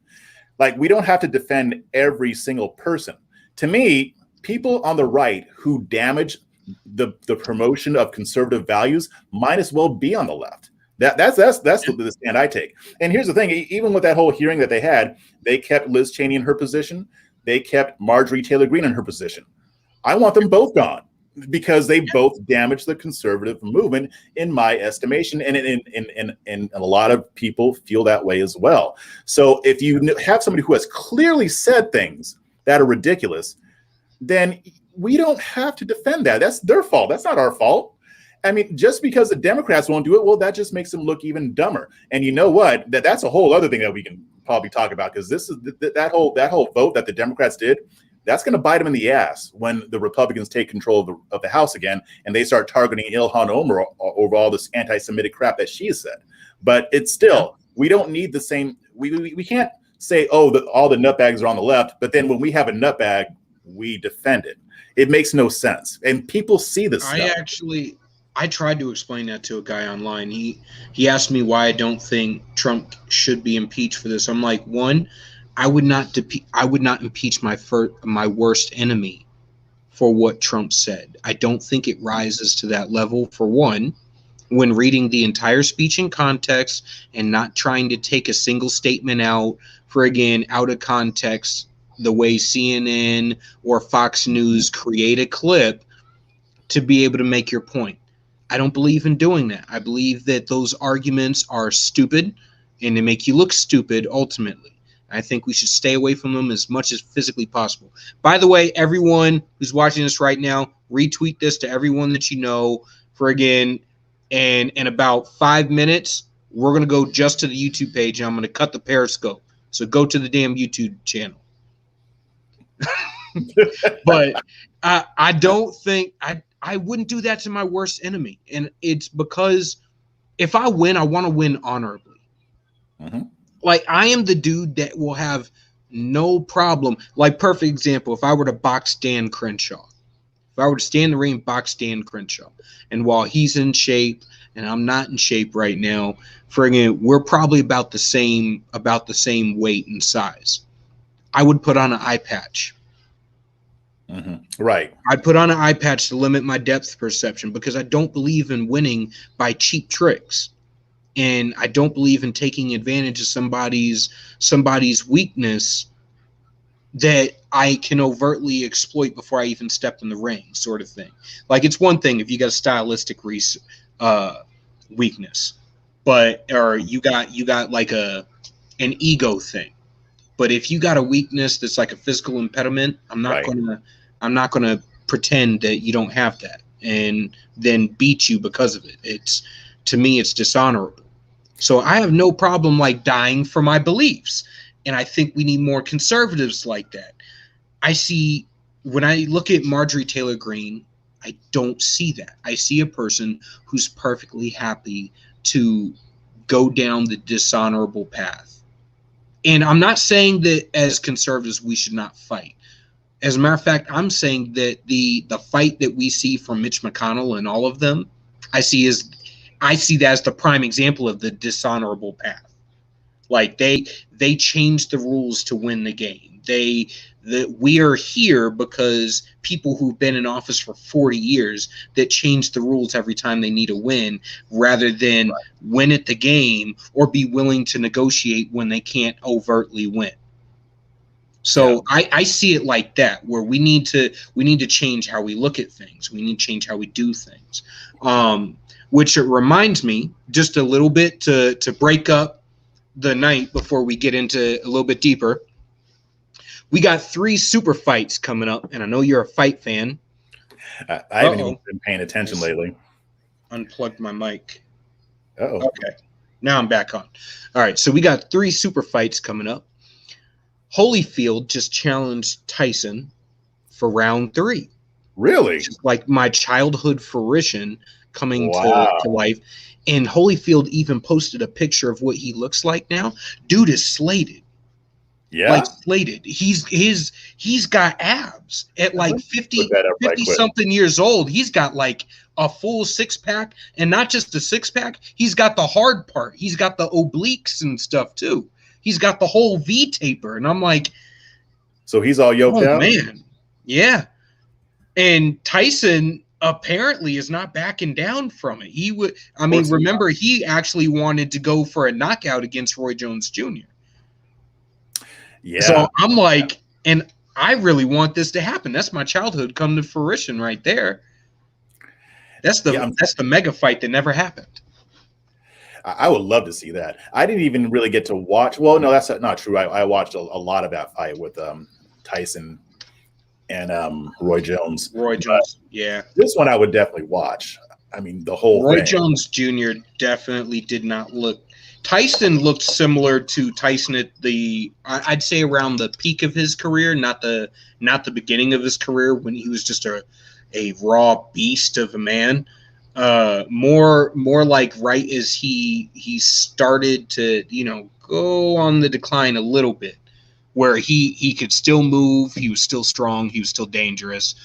like, we don't have to defend every single person. To me, people on the right who damage the promotion of conservative values might as well be on the left. That's the stand I take. And here's the thing: even with that whole hearing that they had, they kept Liz Cheney in her position. They kept Marjorie Taylor Greene in her position. I want them both gone because they both damaged the conservative movement, in my estimation, and a lot of people feel that way as well. So if you have somebody who has clearly said things that are ridiculous, then we don't have to defend that. That's their fault. That's not our fault. I mean, just because the Democrats won't do it, well, that just makes them look even dumber. And you know what? That's a whole other thing that we can probably talk about, because this is that whole vote that the Democrats did. That's going to bite them in the ass when the Republicans take control of the House again and they start targeting Ilhan Omar over all this anti-Semitic crap that she has said. But it's still, we don't need the same. We can't say, oh, all the nutbags are on the left, but then when we have a nutbag, we defend it. It makes no sense, and people see this stuff. I tried to explain that to a guy online. He asked me why I don't think Trump should be impeached for this. I'm like, one, I would not impeach my worst enemy for what Trump said. I don't think it rises to that level, for one. When reading the entire speech in context and not trying to take a single statement out of context the way CNN or Fox News create a clip to be able to make your point. I don't believe in doing that. I believe that those arguments are stupid and they make you look stupid ultimately. I think we should stay away from them as much as physically possible. By the way, everyone who's watching this right now, retweet this to everyone that you know. And in about 5 minutes, we're going to go just to the YouTube page and I'm going to cut the Periscope. So go to the damn YouTube channel. But I don't think I wouldn't do that to my worst enemy. And it's because if I win, I want to win honorably. Mm-hmm. Like, I am the dude that will have no problem. Like, perfect example, if I were to box Dan Crenshaw. If I were to stand in the ring and box Dan Crenshaw. And while he's in shape and I'm not in shape right now, we're probably about the same weight and size. I would put on an eye patch. Mm-hmm. Right. I'd put on an eye patch to limit my depth perception because I don't believe in winning by cheap tricks. And I don't believe in taking advantage of somebody's weakness that I can overtly exploit before I even step in the ring, sort of thing. Like, it's one thing if you got a stylistic weakness, or you got like an ego thing. But if you got a weakness that's like a physical impediment, I'm not gonna pretend that you don't have that and then beat you because of it. To me, it's dishonorable. So I have no problem like dying for my beliefs. And I think we need more conservatives like that. When I look at Marjorie Taylor Greene, I don't see that. I see a person who's perfectly happy to go down the dishonorable path. And I'm not saying that as conservatives we should not fight. As a matter of fact, I'm saying that the fight that we see from Mitch McConnell and all of them, I see that as the prime example of the dishonorable path. Like, they changed the rules to win the game. We are here because people who've been in office for 40 years that change the rules every time they need a win, rather than win at the game or be willing to negotiate when they can't overtly win. So yeah. I see it like that, where we need to change how we look at things. We need to change how we do things. Which it reminds me just a little bit to break up the night before we get into a little bit deeper. We got 3 super fights coming up, and I know you're a fight fan. I haven't even been paying attention lately. Unplugged my mic. Uh-oh. Okay. Now I'm back on. All right, so we got 3 super fights coming up. Holyfield just challenged Tyson for round 3. Really? Just like my childhood fruition coming to life. And Holyfield even posted a picture of what he looks like now. Dude is slated. Yeah. Like, slated. He's got abs at like 50 something years old. He's got like a full 6-pack, and not just a 6-pack. He's got the hard part. He's got the obliques and stuff too. He's got the whole V taper. And I'm like, so he's all yoked out? Man. Yeah. And Tyson apparently is not backing down from it. Remember, he actually wanted to go for a knockout against Roy Jones Jr. Yeah. So I'm like, and I really want this to happen. That's my childhood come to fruition right there. That's the mega fight that never happened. I would love to see that. I didn't even really get to watch. Well, no, that's not true. I watched a lot of that fight with Tyson and Roy Jones. Yeah. This one I would definitely watch. I mean, the whole Roy thing. Jones Jr. definitely did not look. Tyson looked similar to Tyson at I'd say around the peak of his career, not the beginning of his career when he was just a raw beast of a man. More like right as he started to go on the decline a little bit, where he could still move, he was still strong, he was still dangerous,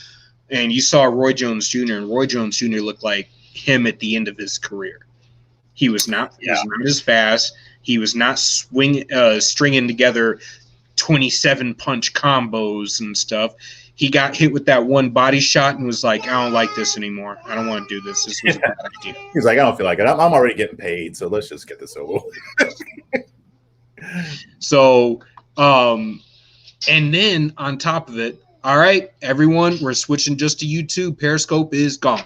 and you saw Roy Jones Jr. and Roy Jones Jr. looked like him at the end of his career. He was not as fast. He was not stringing together 27 punch combos and stuff. He got hit with that one body shot and was like, I don't like this anymore. I don't want to do this. This was a bad idea. He's like, I don't feel like it. I'm already getting paid, so let's just get this over. So And then on top of it, all right, everyone, we're switching just to YouTube. Periscope is gone.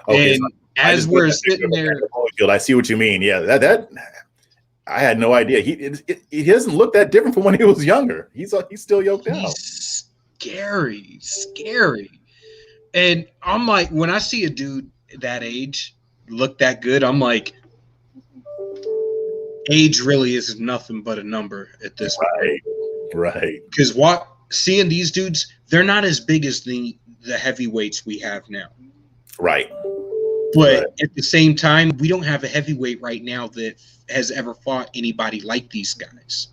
Okay, and so as we're sitting there, I see what you mean. Yeah, that I had no idea. He doesn't look that different from when he was younger. He's still yoked out. He's scary. And I'm like, when I see a dude that age look that good, I'm like, age really is nothing but a number at this point. Right. Because seeing these dudes, they're not as big as the heavyweights we have now. Right. But at the same time, we don't have a heavyweight right now that has ever fought anybody like these guys.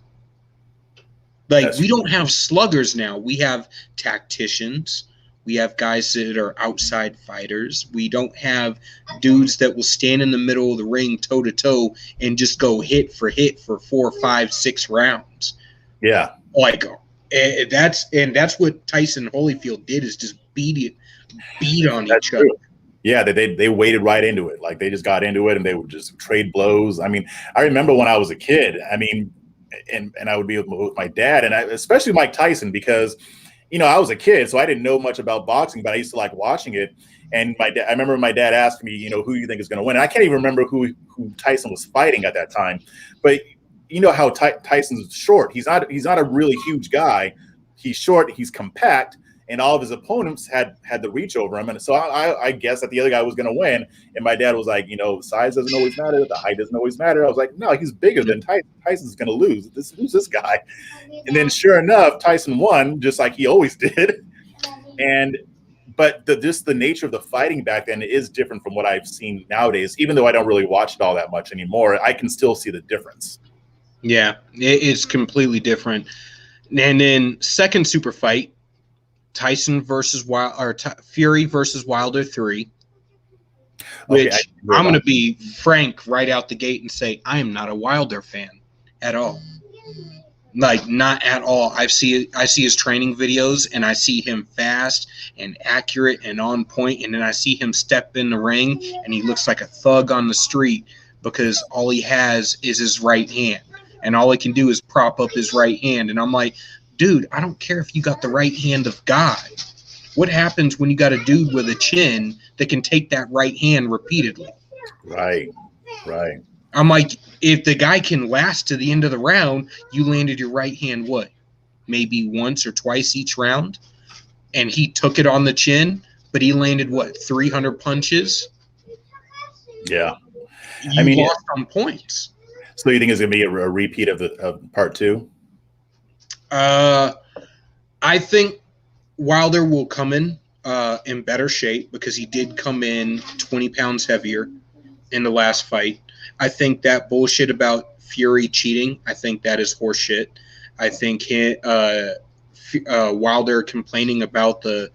Like, we don't have sluggers now. We have tacticians. We have guys that are outside fighters. We don't have dudes that will stand in the middle of the ring toe-to-toe and just go hit for 4, 5, 6 rounds. Yeah. Like, that's what Tyson Holyfield did, is just beat on each other. Yeah, they waded right into it. Like, they just got into it and they would just trade blows. I mean, I remember when I was a kid, I mean, and I would be with my dad, and especially Mike Tyson, because, you know, I was a kid, so I didn't know much about boxing, but I used to like watching it. And I remember my dad asked me, you know, who you think is going to win. And I can't even remember who Tyson was fighting at that time. But you know how Tyson's short. He's not a really huge guy. He's short. He's compact. And all of his opponents had the reach over him. And so I guessed that the other guy was going to win. And my dad was like, you know, size doesn't always matter. The height doesn't always matter. I was like, no, he's bigger than Tyson. Tyson's going to lose. Who's this guy? And then sure enough, Tyson won, just like he always did. But just the nature of the fighting back then is different from what I've seen nowadays. Even though I don't really watch it all that much anymore, I can still see the difference. Yeah, it's completely different. And then second super fight, Tyson versus Fury versus Wilder 3, which I'm going to be frank right out the gate and say I am not a Wilder fan at all. Like, not at all. I see his training videos, and I see him fast and accurate and on point, and then I see him step in the ring, and he looks like a thug on the street because all he has is his right hand, and all he can do is prop up his right hand. And I'm like, dude, I don't care if you got the right hand of God. What happens when you got a dude with a chin that can take that right hand repeatedly? Right. I'm like, if the guy can last to the end of the round, you landed your right hand, what, maybe once or twice each round? And he took it on the chin, but he landed, what, 300 punches? Yeah. You lost on points. So you think it's going to be a repeat of part 2? I think Wilder will come in better shape, because he did come in 20 pounds heavier in the last fight. I think that bullshit about Fury cheating, I think that is horseshit. I think Wilder complaining about the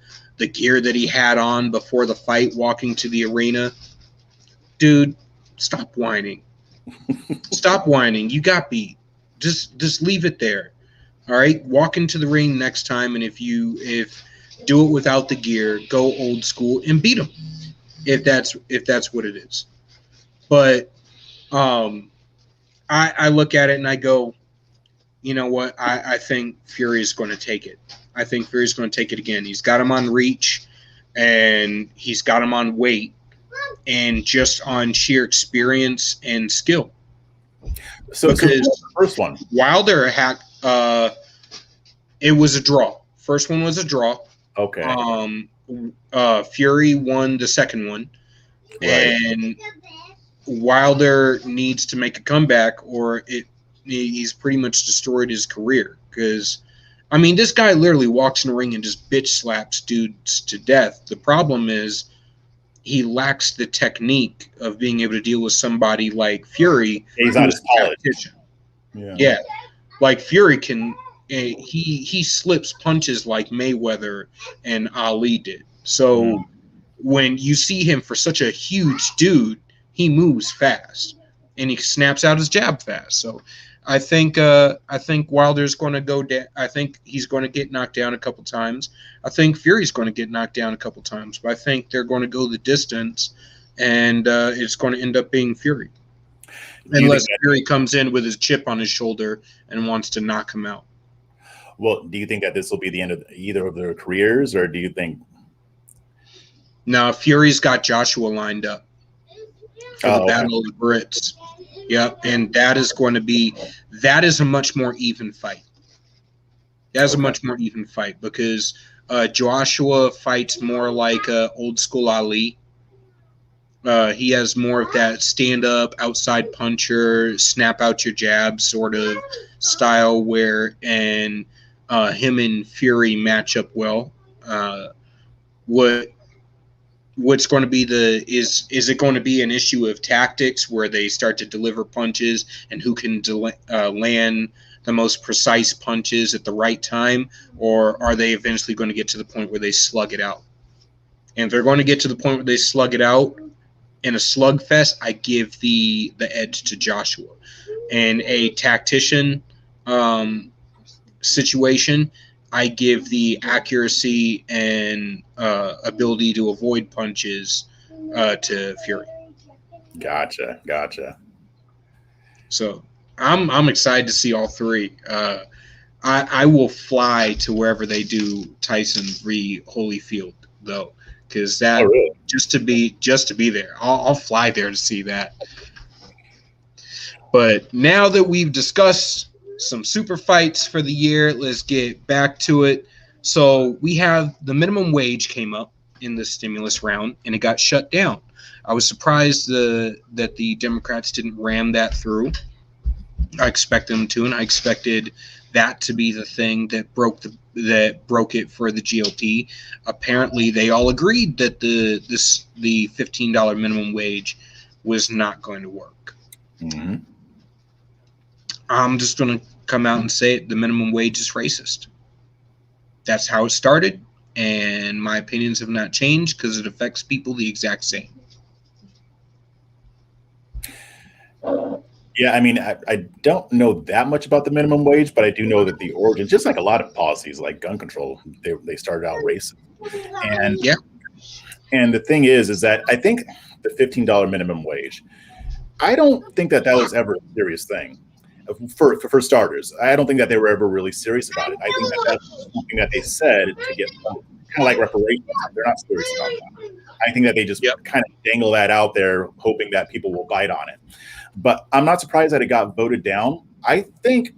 gear that he had on before the fight, walking to the arena. Dude, stop whining. Stop whining. You got beat. Just leave it there. All right, walk into the ring next time, and if do it without the gear, go old school and beat him, if that's what it is. But I look at it and I go, you know what? I think Fury is going to take it. I think Fury's going to take it again. He's got him on reach, and he's got him on weight, and just on sheer experience and skill. So the first one, Wilder had. It was a draw. First one was a draw. Okay. Fury won the second one, right. And Wilder needs to make a comeback, or he's pretty much destroyed his career. Because, I mean, this guy literally walks in the ring and just bitch slaps dudes to death. The problem is he lacks the technique of being able to deal with somebody like Fury. He's not as polished. Yeah, like Fury can. He slips punches like Mayweather and Ali did. So when you see him, for such a huge dude, he moves fast and he snaps out his jab fast. So I think Wilder's going to go down. I think he's going to get knocked down a couple times. I think Fury's going to get knocked down a couple times. But I think they're going to go the distance, and it's going to end up being Fury. Unless Fury comes in with his chip on his shoulder and wants to knock him out. Well, do you think that this will be the end of either of their careers, or do you think? Now, Fury's got Joshua lined up for the Battle of the Brits. Yep, and that is a much more even fight. That's a much more even fight because Joshua fights more like old school Ali. He has more of that stand-up, outside puncher, snap out your jab sort of style and him and Fury match up well. What's going to be is it going to be an issue of tactics where they start to deliver punches and who can land the most precise punches at the right time, or are they eventually going to get to the point where they slug it out? And if they're going to get to the point where they slug it out in a slugfest, I give the edge to Joshua. In a tactician situation, I give the accuracy and ability to avoid punches to Fury. Gotcha. So I'm excited to see all three. I will fly to wherever they do Tyson v. Holyfield though, because that just to be there, I'll fly there to see that. But now that we've discussed some super fights for the year, let's get back to it. So we have the minimum wage came up in the stimulus round and it got shut down. I was surprised that the Democrats didn't ram that through. I expected them to, and I expected that to be the thing that broke it for the GOP. Apparently, they all agreed that the $15 minimum wage was not going to work. Mm-hmm. I'm just going to come out and say it. The minimum wage is racist. That's how it started, and my opinions have not changed because it affects people the exact same. Yeah, I mean, I don't know that much about the minimum wage, but I do know that the origin, just like a lot of policies like gun control, they started out racist. And yeah, and the thing is that I think the $15 minimum wage, I don't think that was ever a serious thing. For starters, I don't think that they were ever really serious about it. I think that that's something that they said to get kind of like reparations. They're not serious about that. I think that they just kind of dangle that out there, hoping that people will bite on it. But I'm not surprised that it got voted down. I think,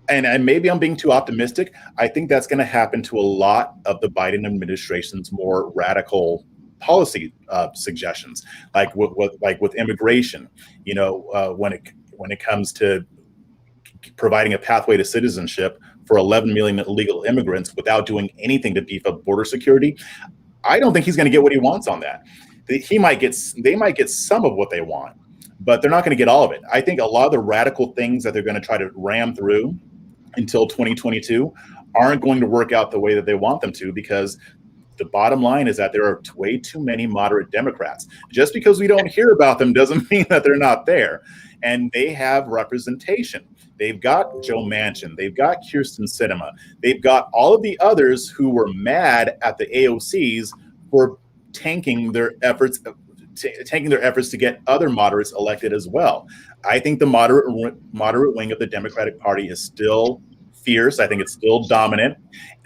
and maybe I'm being too optimistic, I think that's going to happen to a lot of the Biden administration's more radical policy suggestions, like with immigration. You know, when it comes to providing a pathway to citizenship for 11 million illegal immigrants without doing anything to beef up border security, I don't think he's going to get what he wants on that. They might get some of what they want, but they're not going to get all of it. I think a lot of the radical things that they're going to try to ram through until 2022 aren't going to work out the way that they want them to, because the bottom line is that there are way too many moderate Democrats. Just because we don't hear about them doesn't mean that they're not there. And they have representation. They've got Joe Manchin. They've got Kyrsten Sinema. They've got all of the others who were mad at the AOCs for tanking their efforts to get other moderates elected as well. I think the moderate wing of the Democratic Party is still fierce. I think it's still dominant.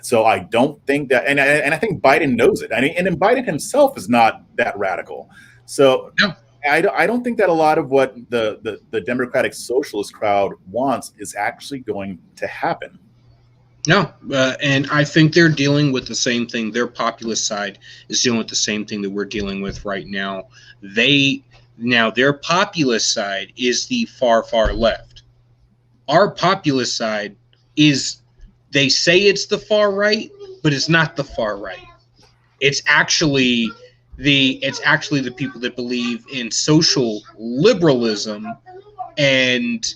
So I don't think that, and I think Biden knows it. I mean, and then Biden himself is not that radical. So no. I don't think that a lot of what the Democratic socialist crowd wants is actually going to happen. No, and I think they're dealing with the same thing. Their populist side is dealing with the same thing that we're dealing with right now. Their populist side is the far, far left. Our populist side is, they say it's the far right, but it's not the far right. It's actually the people that believe in social liberalism and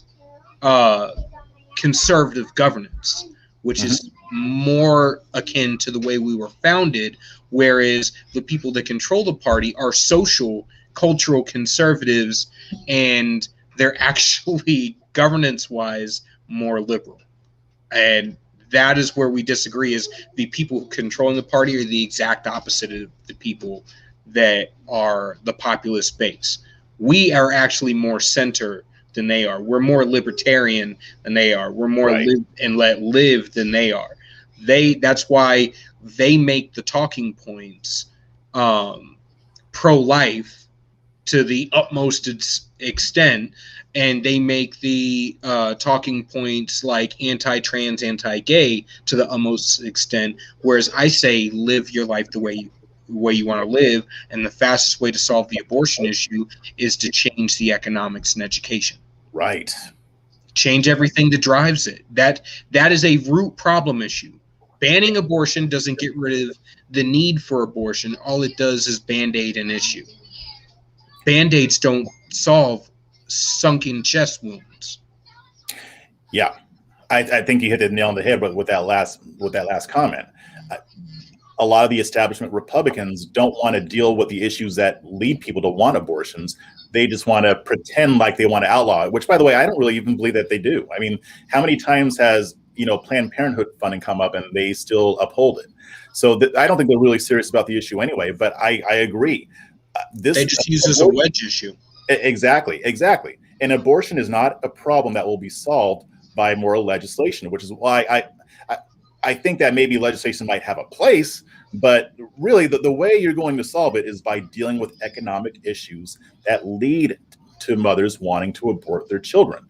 conservative governance, which is more akin to the way we were founded, whereas the people that control the party are social, cultural conservatives, and they're actually governance-wise more liberal. And that is where we disagree, is the people controlling the party are the exact opposite of the people that are the populist base. We are actually more center than they are. We're more libertarian than they are. We're more live and let live than they are. That's why they make the talking points pro-life to the utmost extent, and they make the talking points like anti-trans, anti-gay to the utmost extent, whereas I say live your life the way you want to live, and the fastest way to solve the abortion issue is to change the economics and education. Right. Change everything that drives it. That is a root problem issue. Banning abortion doesn't get rid of the need for abortion. All it does is band-aid an issue. Band-aids don't solve sunken chest wounds. Yeah, I think you hit the nail on the head with that last comment. A lot of the establishment Republicans don't want to deal with the issues that lead people to want abortions. They just want to pretend like they want to outlaw it, which, by the way, I don't really even believe that they do. I mean, how many times has Planned Parenthood funding come up and they still uphold it? So I don't think they're really serious about the issue anyway. But I agree. They just use it as a wedge issue. Exactly. And abortion is not a problem that will be solved by moral legislation, which is why I think that maybe legislation might have a place, but really the way you're going to solve it is by dealing with economic issues that lead to mothers wanting to abort their children.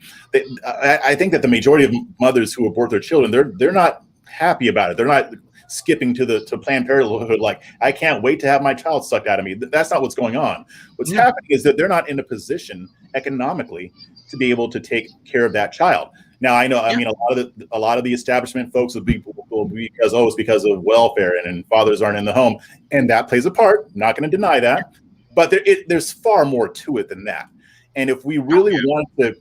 I think that the majority of mothers who abort their children, they're not happy about it. They're not skipping to Planned Parenthood like, I can't wait to have my child sucked out of me. That's not what's going on. What's happening is that they're not in a position economically to be able to take care of that child. Now, I know, I mean, a lot of the establishment folks will be because, it's because of welfare and fathers aren't in the home, and that plays a part. I'm not going to deny that, but there's far more to it than that. And if we really want to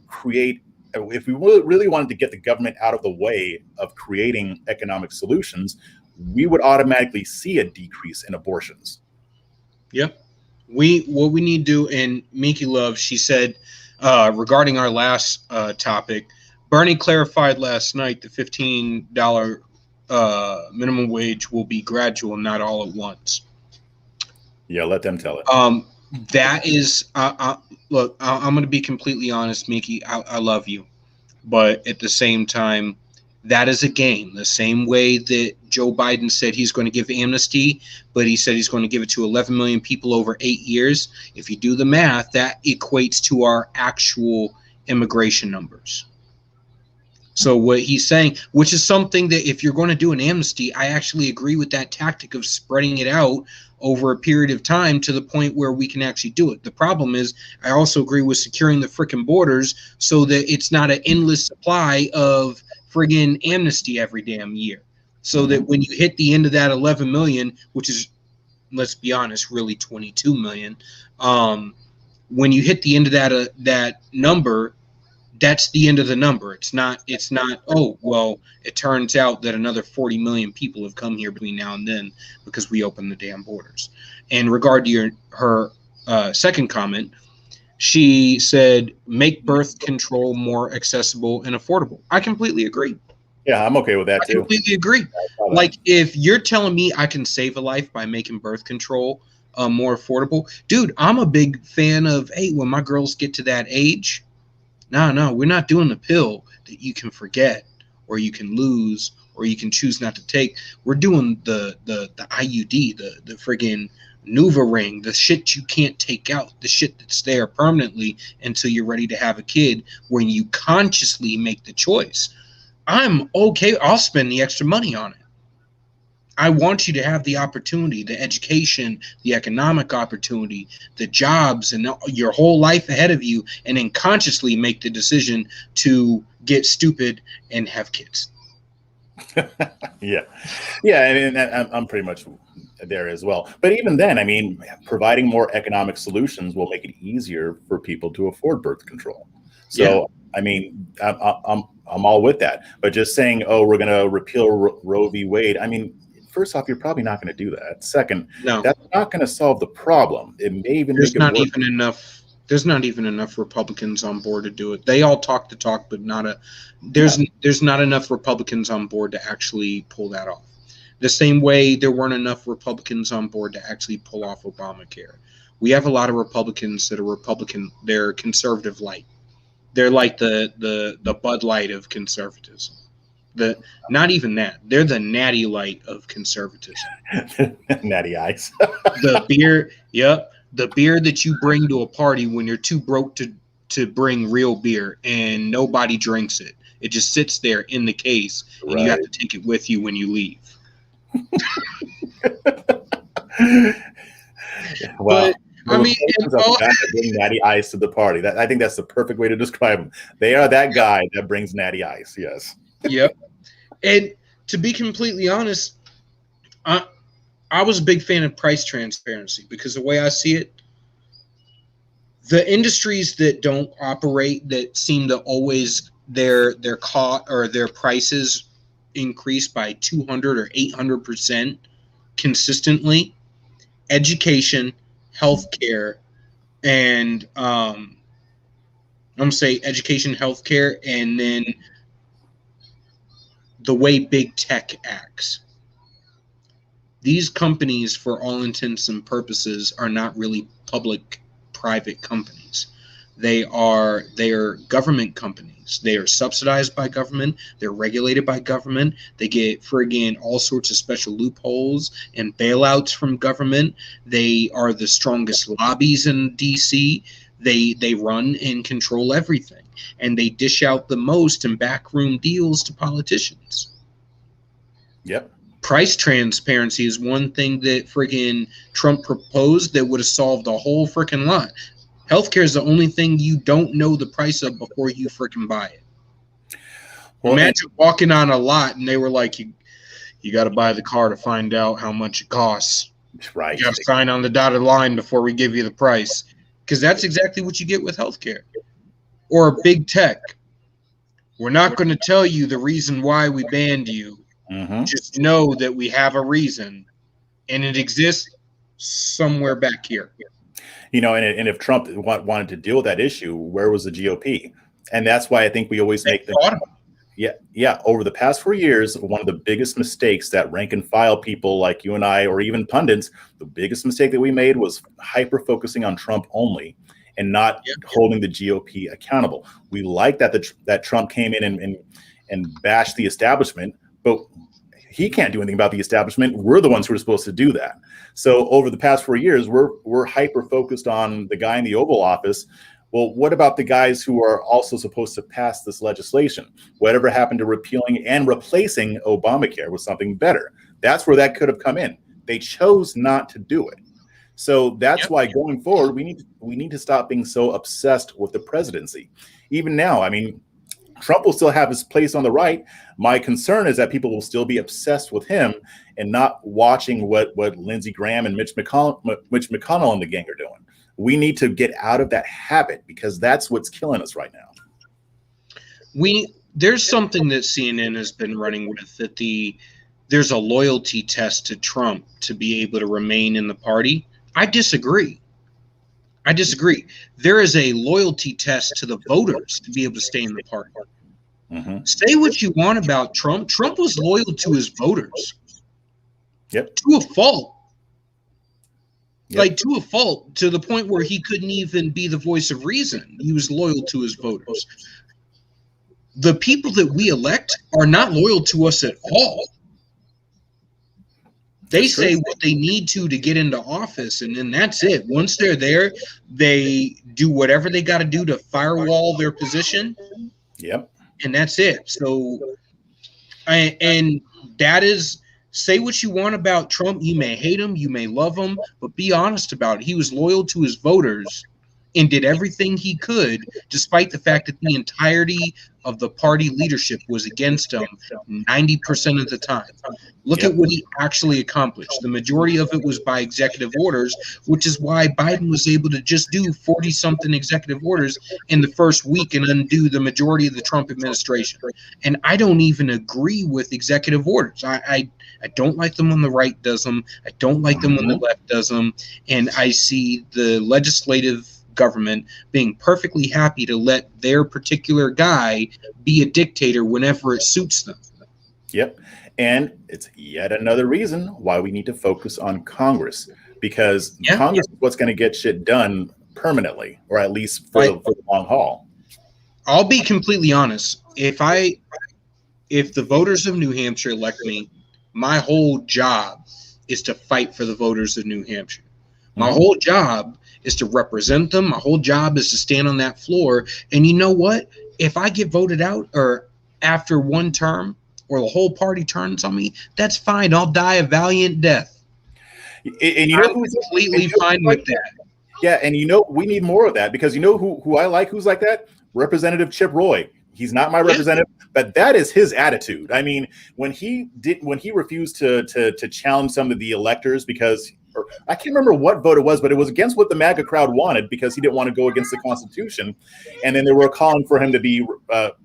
if we really wanted to get the government out of the way of creating economic solutions, we would automatically see a decrease in abortions. Yep. What we need to do, and Miki Love, she said, regarding our last topic, Bernie clarified last night the $15 minimum wage will be gradual, not all at once. Yeah, let them tell it. That is, look, I'm going to be completely honest, Miki. I love you. But at the same time, that is a game. The same way that Joe Biden said he's going to give amnesty, but he said he's going to give it to 11 million people over 8 years. If you do the math, that equates to our actual immigration numbers. So what he's saying, which is something that if you're going to do an amnesty, I actually agree with that tactic of spreading it out over a period of time to the point where we can actually do it. The problem is I also agree with securing the frickin' borders so that it's not an endless supply of friggin' amnesty every damn year. So that when you hit the end of that 11 million, which is, let's be honest, really 22 million, when you hit the end of that number, that's the end of the number. It's not, oh, well, it turns out that another 40 million people have come here between now and then because we opened the damn borders. In regard to her second comment, she said, make birth control more accessible and affordable. I completely agree. Yeah, I'm okay with that too. I completely agree. Like, if you're telling me I can save a life by making birth control more affordable, dude, I'm a big fan of, hey, when my girls get to that age, no, we're not doing the pill that you can forget or you can lose or you can choose not to take. We're doing the IUD, the friggin' Nuva ring, the shit you can't take out, the shit that's there permanently until you're ready to have a kid, when you consciously make the choice. I'm okay. I'll spend the extra money on it. I want you to have the opportunity, the education, the economic opportunity, the jobs, and your whole life ahead of you, and then consciously make the decision to get stupid and have kids. Yeah, and I'm pretty much there as well. But even then, I mean, providing more economic solutions will make it easier for people to afford birth control. So, yeah. I mean, I'm all with that. But just saying, oh, we're going to repeal Roe v. Wade, I mean, first off, you're probably not going to do that. Second, that's not going to solve the problem. It may even There's not even enough Republicans on board to do it. They all talk the talk, but there's not enough Republicans on board to actually pull that off. The same way there weren't enough Republicans on board to actually pull off Obamacare. We have a lot of Republicans that are they're conservative light. They're like the Bud Light of conservatism. Not even that. They're the Natty Light of conservatism. Natty Ice. The beer, yep, the beer that you bring to a party when you're too broke to bring real beer and nobody drinks it. It just sits there in the case, and you have to take it with you when you leave. Well, but I mean, bring Natty Ice to the party. I think that's the perfect way to describe them. They are that guy that brings Natty Ice. Yes. Yep. And to be completely honest, I was a big fan of price transparency, because the way I see it, the industries that don't operate, that seem to always their cost or their prices increase by 200 or 800% consistently, education, healthcare, and I'm gonna say education, healthcare, and then the way big tech acts. These companies, for all intents and purposes, are not really public-private companies. They are government companies. They are subsidized by government. They're regulated by government. They get friggin' all sorts of special loopholes and bailouts from government. They are the strongest lobbies in DC. They run and control everything, and they dish out the most in backroom deals to politicians. Yep. Price transparency is one thing that friggin' Trump proposed that would have solved a whole freaking lot. Healthcare is the only thing you don't know the price of before you freaking buy it. Well, imagine walking on a lot and they were like, you got to buy the car to find out how much it costs. Right. You got to sign on the dotted line before we give you the price. Because that's exactly what you get with healthcare. Or big tech. We're not going to tell you the reason why we banned you. Mm-hmm. Just know that we have a reason, and it exists somewhere back here. You know, and if Trump wanted to deal with that issue, where was the GOP? And that's why I think we always make them. Yeah. Over the past 4 years, one of the biggest mistakes that rank and file people like you and I, or even pundits, the biggest mistake that we made was hyper focusing on Trump only and not holding the GOP accountable. We like that Trump came in and bashed the establishment, but he can't do anything about the establishment. We're the ones who are supposed to do that. So over the past 4 years, we're hyper focused on the guy in the Oval Office. Well, what about the guys who are also supposed to pass this legislation? Whatever happened to repealing and replacing Obamacare with something better? That's where that could have come in. They chose not to do it. So that's why going forward, we need to stop being so obsessed with the presidency. Even now, I mean, Trump will still have his place on the right. My concern is that people will still be obsessed with him and not watching what Lindsey Graham and Mitch McConnell and the gang are doing. We need to get out of that habit, because that's what's killing us right now. There's something that CNN has been running with, that there's a loyalty test to Trump to be able to remain in the party. I disagree. There is a loyalty test to the voters to be able to stay in the party. Mm-hmm. Say what you want about Trump. Trump was loyal to his voters. Yep. To a fault. Yep. Like, to a fault, to the point where he couldn't even be the voice of reason. He was loyal to his voters. The people that we elect are not loyal to us at all. They say what they need to get into office, and then that's it. Once they're there, they do whatever they got to do to firewall their position. Yep. And that's it. So, and that is, say what you want about Trump. You may hate him, you may love him, but be honest about it. He was loyal to his voters and did everything he could, despite the fact that the entirety of the party leadership was against him 90% of the time. Look at what he actually accomplished. The majority of it was by executive orders, which is why Biden was able to just do 40-something executive orders in the first week and undo the majority of the Trump administration. And I don't even agree with executive orders. I don't like them when the right does them. I don't like them when the left does them. And I see the legislative government being perfectly happy to let their particular guy be a dictator whenever it suits them. Yep. And it's yet another reason why we need to focus on Congress, because Congress is what's going to get shit done permanently, or at least for the long haul. I'll be completely honest. If the voters of New Hampshire elect me, my whole job is to fight for the voters of New Hampshire. My whole job is to represent them. My whole job is to stand on that floor. And you know what? If I get voted out or after one term or the whole party turns on me, that's fine. I'll die a valiant death. And you know I'm completely fine with that. Yeah, and you know, we need more of that, because you know who I like who's like that? Representative Chip Roy. He's not my representative, but that is his attitude. I mean, when he refused to challenge some of the electors because, or I can't remember what vote it was, but it was against what the MAGA crowd wanted because he didn't want to go against the Constitution. And then they were calling for him to be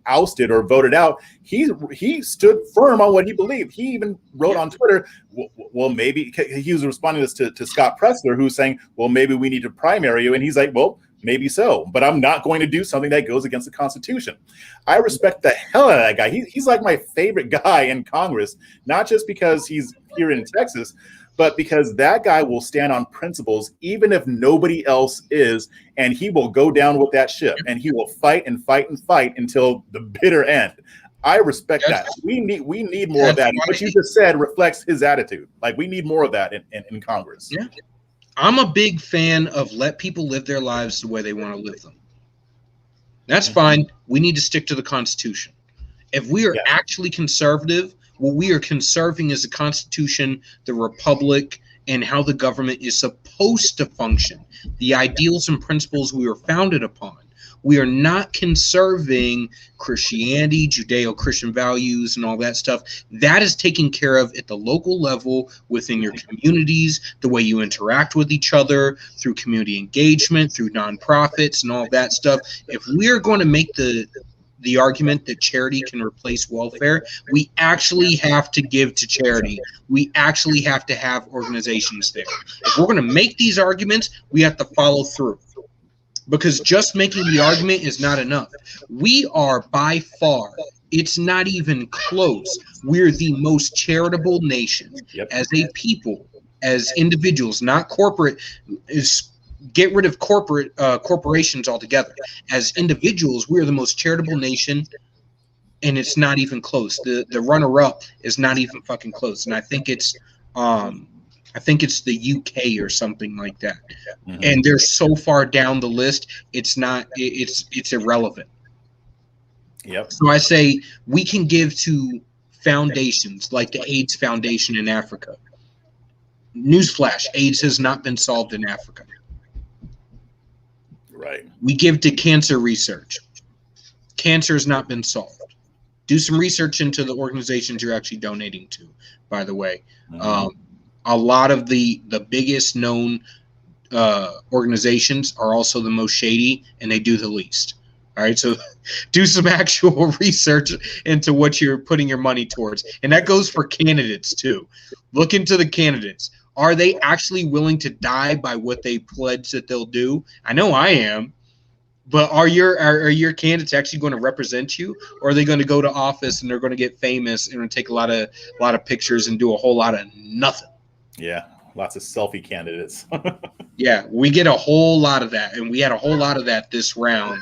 ousted or voted out. He stood firm on what he believed. He even wrote on Twitter, well, maybe he was responding to Scott Pressler, who's saying, well, maybe we need to primary you. And he's like, well, maybe so, but I'm not going to do something that goes against the Constitution. I respect the hell out of that guy. He's like my favorite guy in Congress, not just because he's here in Texas, but because that guy will stand on principles even if nobody else is, and he will go down with that ship, and he will fight and fight and fight until the bitter end. I respect that. We need more of that. What you just said reflects his attitude. Like, we need more of that in Congress. Yeah. I'm a big fan of let people live their lives the way they want to live them. That's fine. We need to stick to the Constitution. If we are actually conservative, what we are conserving is the Constitution, the Republic, and how the government is supposed to function, the ideals and principles we were founded upon. We are not conserving Christianity, Judeo-Christian values, and all that stuff. That is taken care of at the local level within your communities, the way you interact with each other, through community engagement, through nonprofits, and all that stuff. If we are going to make the argument that charity can replace welfare, we actually have to give to charity. We actually have to have organizations there. If we're going to make these arguments, we have to follow through. Because just making the argument is not enough. We are by far, it's not even close, we're the most charitable nation. As a people, as individuals, not corporate, get rid of corporations altogether. As individuals, we're the most charitable nation, and it's not even close. The runner-up is not even fucking close. And I think it's the UK or something like that. And they're so far down the list, it's irrelevant. So I say we can give to foundations like the AIDS Foundation in Africa. Newsflash, AIDS has not been solved in Africa. We give to cancer research. Cancer has not been solved. Do some research into the organizations you're actually donating to, by the way. A lot of the biggest known organizations are also the most shady, and they do the least. All right, so do some actual research into what you're putting your money towards. And that goes for candidates too. Look into the candidates. Are they actually willing to die by what they pledge that they'll do? I know I am. But are your candidates actually going to represent you, or are they going to go to office and they're going to get famous and take a lot of pictures and do a whole lot of nothing? Yeah, lots of selfie candidates. Yeah, we get a whole lot of that, and we had a whole lot of that this round,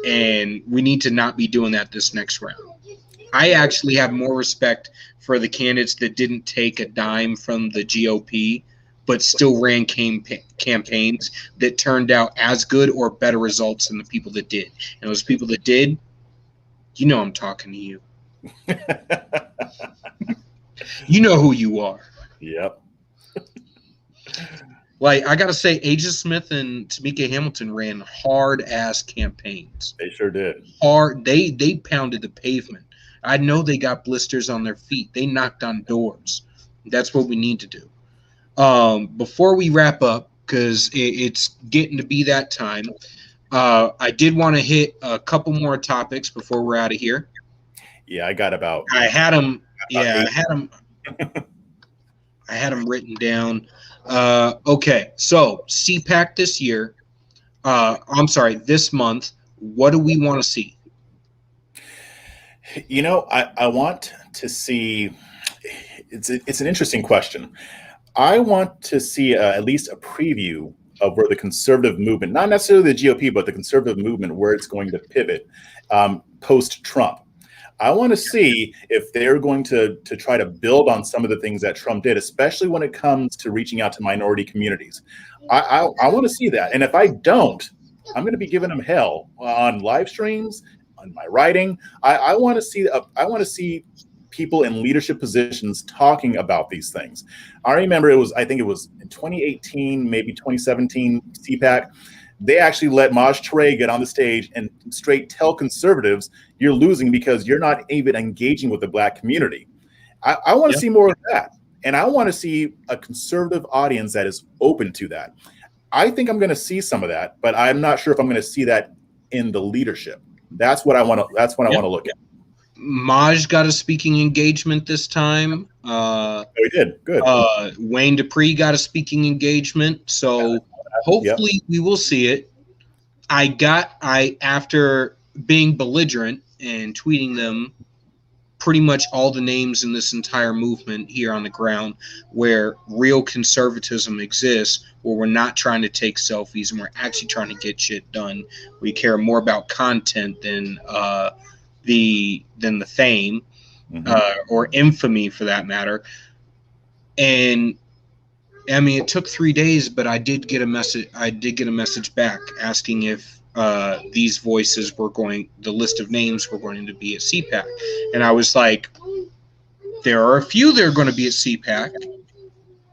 and we need to not be doing that this next round. I actually have more respect for the candidates that didn't take a dime from the GOP, but still ran campaigns that turned out as good or better results than the people that did. And those people that did, you know I'm talking to you. You know who you are. Yep. Like, I got to say, Aja Smith and Tamika Hamilton ran hard-ass campaigns. They sure did. Hard. They pounded the pavement. I know they got blisters on their feet. They knocked on doors. That's what we need to do. Before we wrap up, because it's getting to be that time, I did want to hit a couple more topics before we're out of here. Yeah, I got about. I had them. Yeah, I had them written down. Okay, so CPAC this year. This month. What do we want to see? You know, I want to see. It's an interesting question. I want to see at least a preview of where the conservative movement, not necessarily the GOP, but the conservative movement, where it's going to pivot. post-Trump. I want to see if they're going to try to build on some of the things that Trump did, especially when it comes to reaching out to minority communities. I want to see that. And if I don't, I'm going to be giving them hell on live streams, on my writing. I want to see people in leadership positions talking about these things. I remember I think it was in 2018, maybe 2017 CPAC. They actually let Maj Touré get on the stage and straight tell conservatives, you're losing because you're not even engaging with the Black community. I want to see more of that. And I want to see a conservative audience that is open to that. I think I'm going to see some of that, but I'm not sure if I'm going to see that in the leadership. That's what I want to. That's what I want to look at. Maj got a speaking engagement this time. He did. Good. Wayne Dupree got a speaking engagement. So hopefully we will see it. After being belligerent and tweeting them pretty much all the names in this entire movement here on the ground where real conservatism exists, where we're not trying to take selfies and we're actually trying to get shit done. We care more about content than the fame or infamy for that matter. And I mean, it took 3 days, but I did get a message back asking if these voices the list of names were going to be at CPAC. And I was like, there are a few that are going to be at CPAC,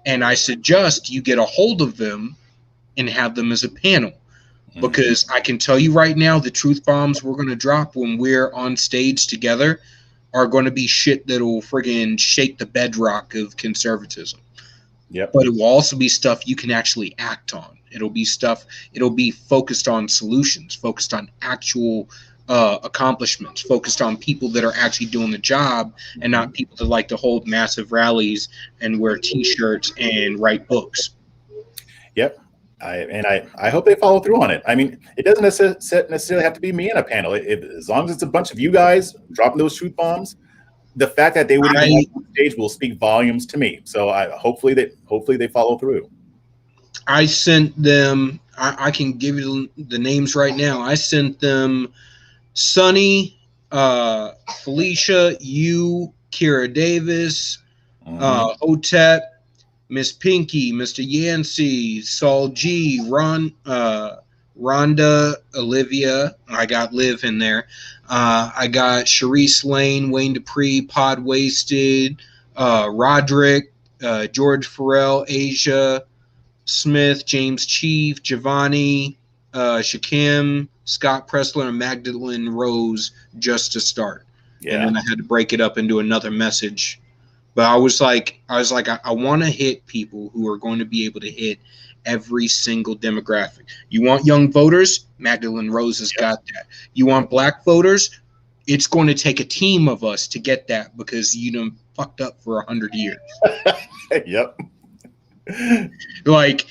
and I suggest you get a hold of them and have them as a panel. Because I can tell you right now, the truth bombs we're going to drop when we're on stage together are going to be shit that will friggin' shake the bedrock of conservatism. Yep. But it will also be stuff you can actually act on. It'll be focused on solutions, focused on actual accomplishments, focused on people that are actually doing the job and not people that like to hold massive rallies and wear T-shirts and write books. Yep. I hope they follow through on it. I mean, it doesn't necessarily have to be me in a panel. As long as it's a bunch of you guys dropping those truth bombs, the fact that they would even be on stage will speak volumes to me. So hopefully they follow through. I sent them. I can give you the names right now. I sent them Sonny, Felicia, you, Kira Davis, Hotep, Miss Pinky, Mr. Yancey, Saul G, Rhonda, Olivia. I got Liv in there. I got Sharice Lane, Wayne Dupree, Pod Wasted, Roderick, George Farrell, Asia Smith, James Chief, Giovanni, Shakim, Scott Pressler, and Magdalene Rose, just to start. Yeah. And then I had to break it up into another message. But I was like, I want to hit people who are going to be able to hit every single demographic. You want young voters? Magdalene Rose has got that. You want Black voters? It's going to take a team of us to get that because you done fucked up for 100 years. Yep. Like,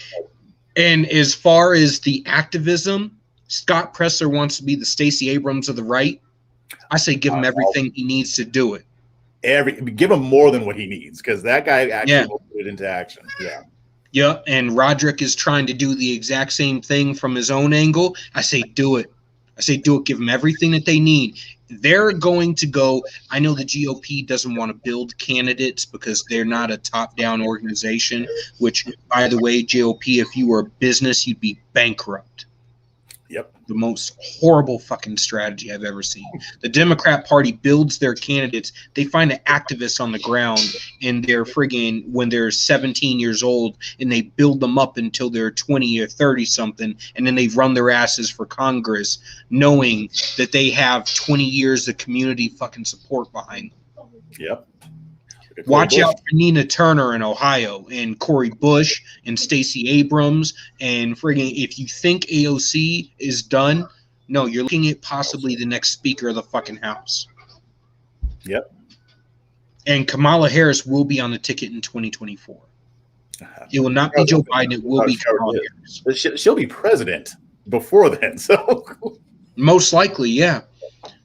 and as far as the activism, Scott Presler wants to be the Stacey Abrams of the right. I say give him everything he needs to do it. Give him more than what he needs, because that guy actually will put it into action. Yeah. Yeah, and Roderick is trying to do the exact same thing from his own angle. I say do it. Give them everything that they need. They're going to go. I know the GOP doesn't want to build candidates because they're not a top-down organization, which, by the way, GOP, if you were a business, you'd be bankrupt. Yep. The most horrible fucking strategy I've ever seen. The Democrat Party builds their candidates. They find an activist on the ground and they're friggin' when they're 17 years old, and they build them up until they're 20 or 30 something, and then they run their asses for Congress, knowing that they have 20 years of community fucking support behind them. Yep. Watch out for Nina Turner in Ohio and Cori Bush and Stacey Abrams and friggin' if you think AOC is done, no, you're looking at possibly the next Speaker of the fucking House. Yep. And Kamala Harris will be on the ticket in 2024. It will not be Joe Biden. It will be Kamala Harris. She'll be president before then. So most likely, yeah.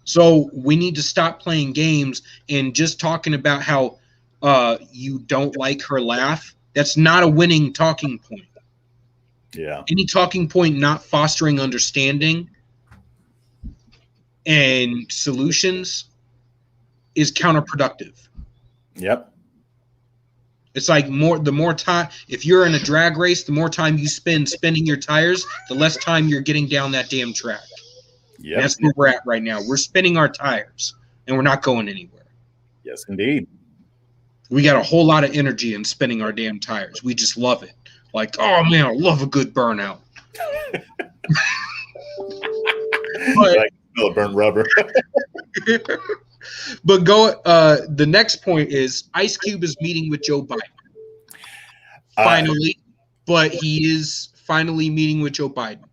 So we need to stop playing games and just talking about how you don't like her laugh. That's not a winning talking point. Yeah. Any talking point not fostering understanding and solutions is counterproductive. Yep. It's like the more time, if you're in a drag race, the more time you spend spinning your tires, the less time you're getting down that damn track. Yep. That's where we're at right now. We're spinning our tires and we're not going anywhere. Yes, indeed. We got a whole lot of energy in spinning our damn tires. We just love it. Like, oh man, I love a good burnout. But, I smell burnt rubber. but the next point is Ice Cube is meeting with Joe Biden. Finally, but he is finally meeting with Joe Biden.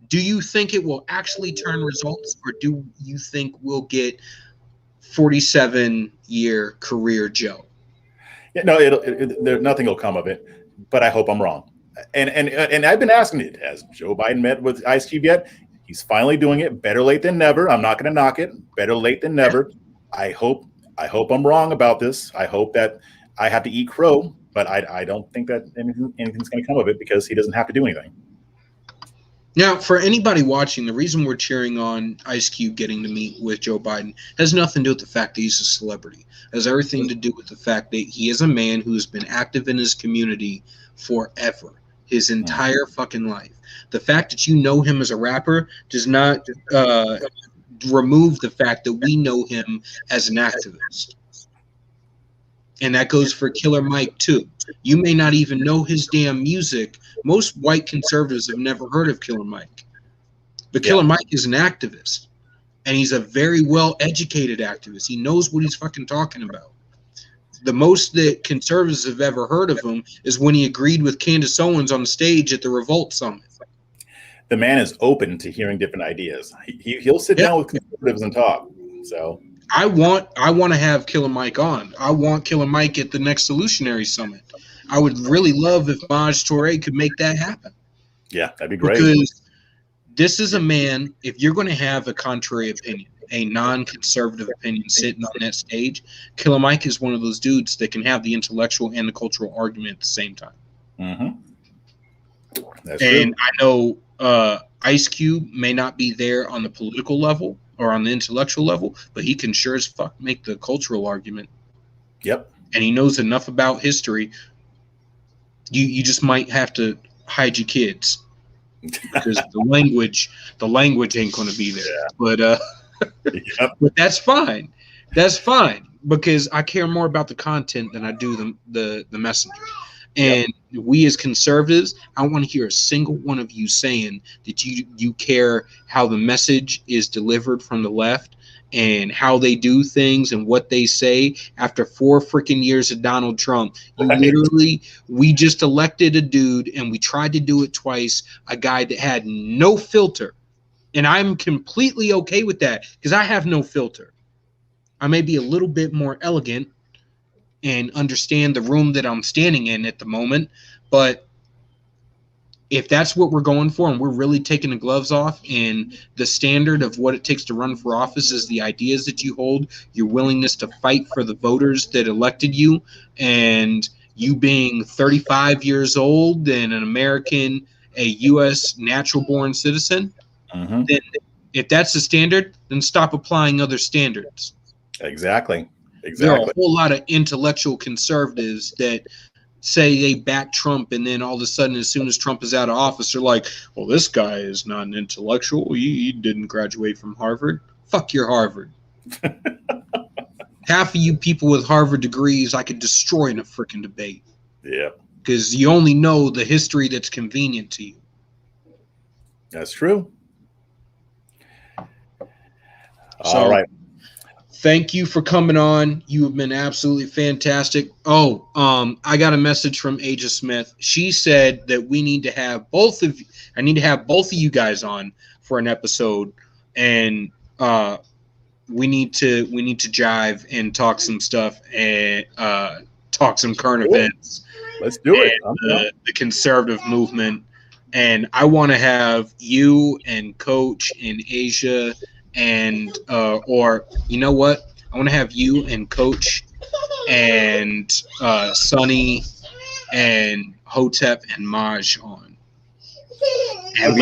Do you think it will actually turn results, or do you think we'll get 47-year career Joe? Yeah, no, nothing will come of it, but I hope I'm wrong. And I've been asking it, has Joe Biden met with Ice Cube yet? He's finally doing it. Better late than never. I'm not going to knock it. Better late than never. I hope I'm wrong about this. I hope that I have to eat crow, but I don't think that anything's going to come of it because he doesn't have to do anything. Now, for anybody watching, the reason we're cheering on Ice Cube getting to meet with Joe Biden has nothing to do with the fact that he's a celebrity. It has everything to do with the fact that he is a man who has been active in his community forever, his entire fucking life. The fact that you know him as a rapper does not remove the fact that we know him as an activist. And that goes for Killer Mike, too. You may not even know his damn music. Most white conservatives have never heard of Killer Mike. But Killer Mike is an activist. And he's a very well-educated activist. He knows what he's fucking talking about. The most that conservatives have ever heard of him is when he agreed with Candace Owens on the stage at the Revolt Summit. The man is open to hearing different ideas. He'll sit down with conservatives and talk. So I want to have Killer Mike on. I want Killer Mike at the next Solutionary Summit. I would really love if Maj Touré could make that happen. Yeah, that'd be great. Because this is a man, if you're going to have a contrary opinion, a non-conservative opinion sitting on that stage, Killer Mike is one of those dudes that can have the intellectual and the cultural argument at the same time. Mm-hmm. That's and true. I know Ice Cube may not be there on the political level or on the intellectual level, but he can sure as fuck make the cultural argument. Yep. And he knows enough about history. You just might have to hide your kids because the language ain't going to be there. Yeah. But that's fine. That's fine because I care more about the content than I do the messenger. And we as conservatives, I want to hear a single one of you saying that you care how the message is delivered from the left and how they do things and what they say after 4 freaking years of Donald Trump. We just elected a dude and we tried to do it twice, a guy that had no filter. And I'm completely okay with that because I have no filter. I may be a little bit more elegant and understand the room that I'm standing in at the moment. But if that's what we're going for and we're really taking the gloves off and the standard of what it takes to run for office is the ideas that you hold, your willingness to fight for the voters that elected you, and you being 35 years old and an American, a U.S. natural-born citizen, then if that's the standard, then stop applying other standards. Exactly. There are a whole lot of intellectual conservatives that say they back Trump, and then all of a sudden, as soon as Trump is out of office, they're like, well, this guy is not an intellectual. He didn't graduate from Harvard. Fuck your Harvard. Half of you people with Harvard degrees I could destroy in a freaking debate. Yeah. Because you only know the history that's convenient to you. That's true. So, all right. Thank you for coming on. You have been absolutely fantastic. Oh, I got a message from Aja Smith. She said that we need to have both of you guys on for an episode, and we need to jive and talk some stuff and talk some current events. Let's do it. The conservative movement. And I want to have you and Coach and Asia and or you know what? I want to have you and Coach and Sonny and Hotep and Maj on. And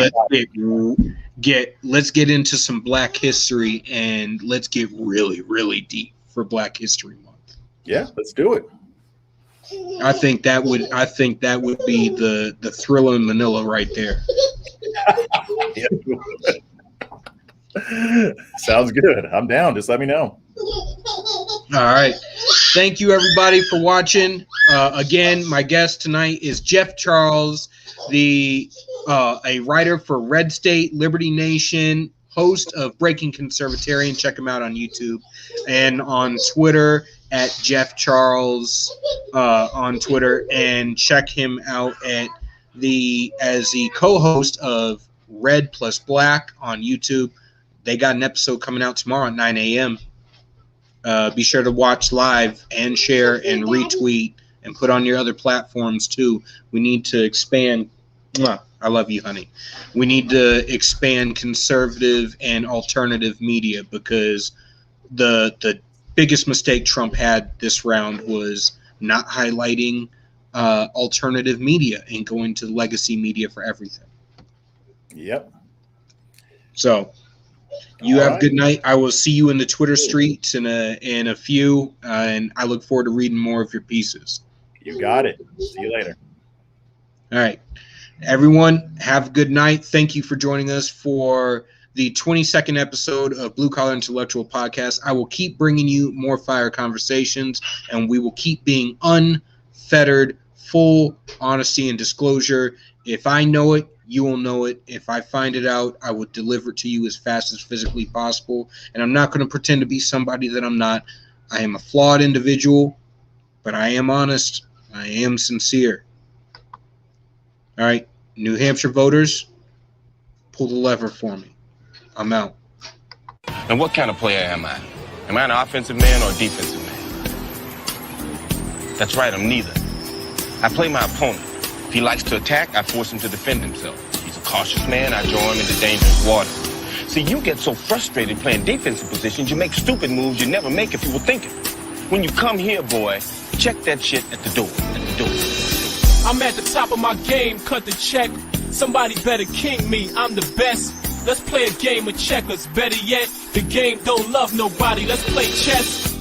let's get into some Black history, and let's get really, really deep for Black History Month. Yeah, let's do it. I think that would be the Thriller in Manila right there. Sounds good. I'm down. Just let me know. All right. Thank you, everybody, for watching. Again, my guest tonight is Jeff Charles, a writer for Redstate, Liberty Nation, host of Breaking Conservatarian. Check him out on YouTube and on Twitter at Jeff Charles on Twitter, and check him out as the co-host of Red+Black on YouTube. They got an episode coming out tomorrow at 9 a.m. Be sure to watch live and share and retweet and put on your other platforms too. We need to expand. I love you, honey. We need to expand conservative and alternative media, because the biggest mistake Trump had this round was not highlighting alternative media and going to legacy media for everything. Yep. So you have a good night. I will see you in the Twitter streets in a few, and I look forward to reading more of your pieces. You got it. See you later. All right. Everyone, have a good night. Thank you for joining us for the 22nd episode of Blue Collar Intellectual Podcast. I will keep bringing you more fire conversations, and we will keep being unfettered, full honesty and disclosure. If I know it, you will know it. If I find it out, I will deliver it to you as fast as physically possible. And I'm not going to pretend to be somebody that I'm not. I am a flawed individual, but I am honest. I am sincere. All right, New Hampshire voters, pull the lever for me. I'm out. And what kind of player am I? Am I an offensive man or a defensive man? That's right, I'm neither. I play my opponent. If he likes to attack, I force him to defend himself. If he's a cautious man, I draw him into dangerous waters. See, you get so frustrated playing defensive positions, you make stupid moves you never make if you were thinking. When you come here, boy, check that shit at the door. I'm at the top of my game, cut the check. Somebody better king me, I'm the best. Let's play a game of checkers. Better yet, the game don't love nobody. Let's play chess.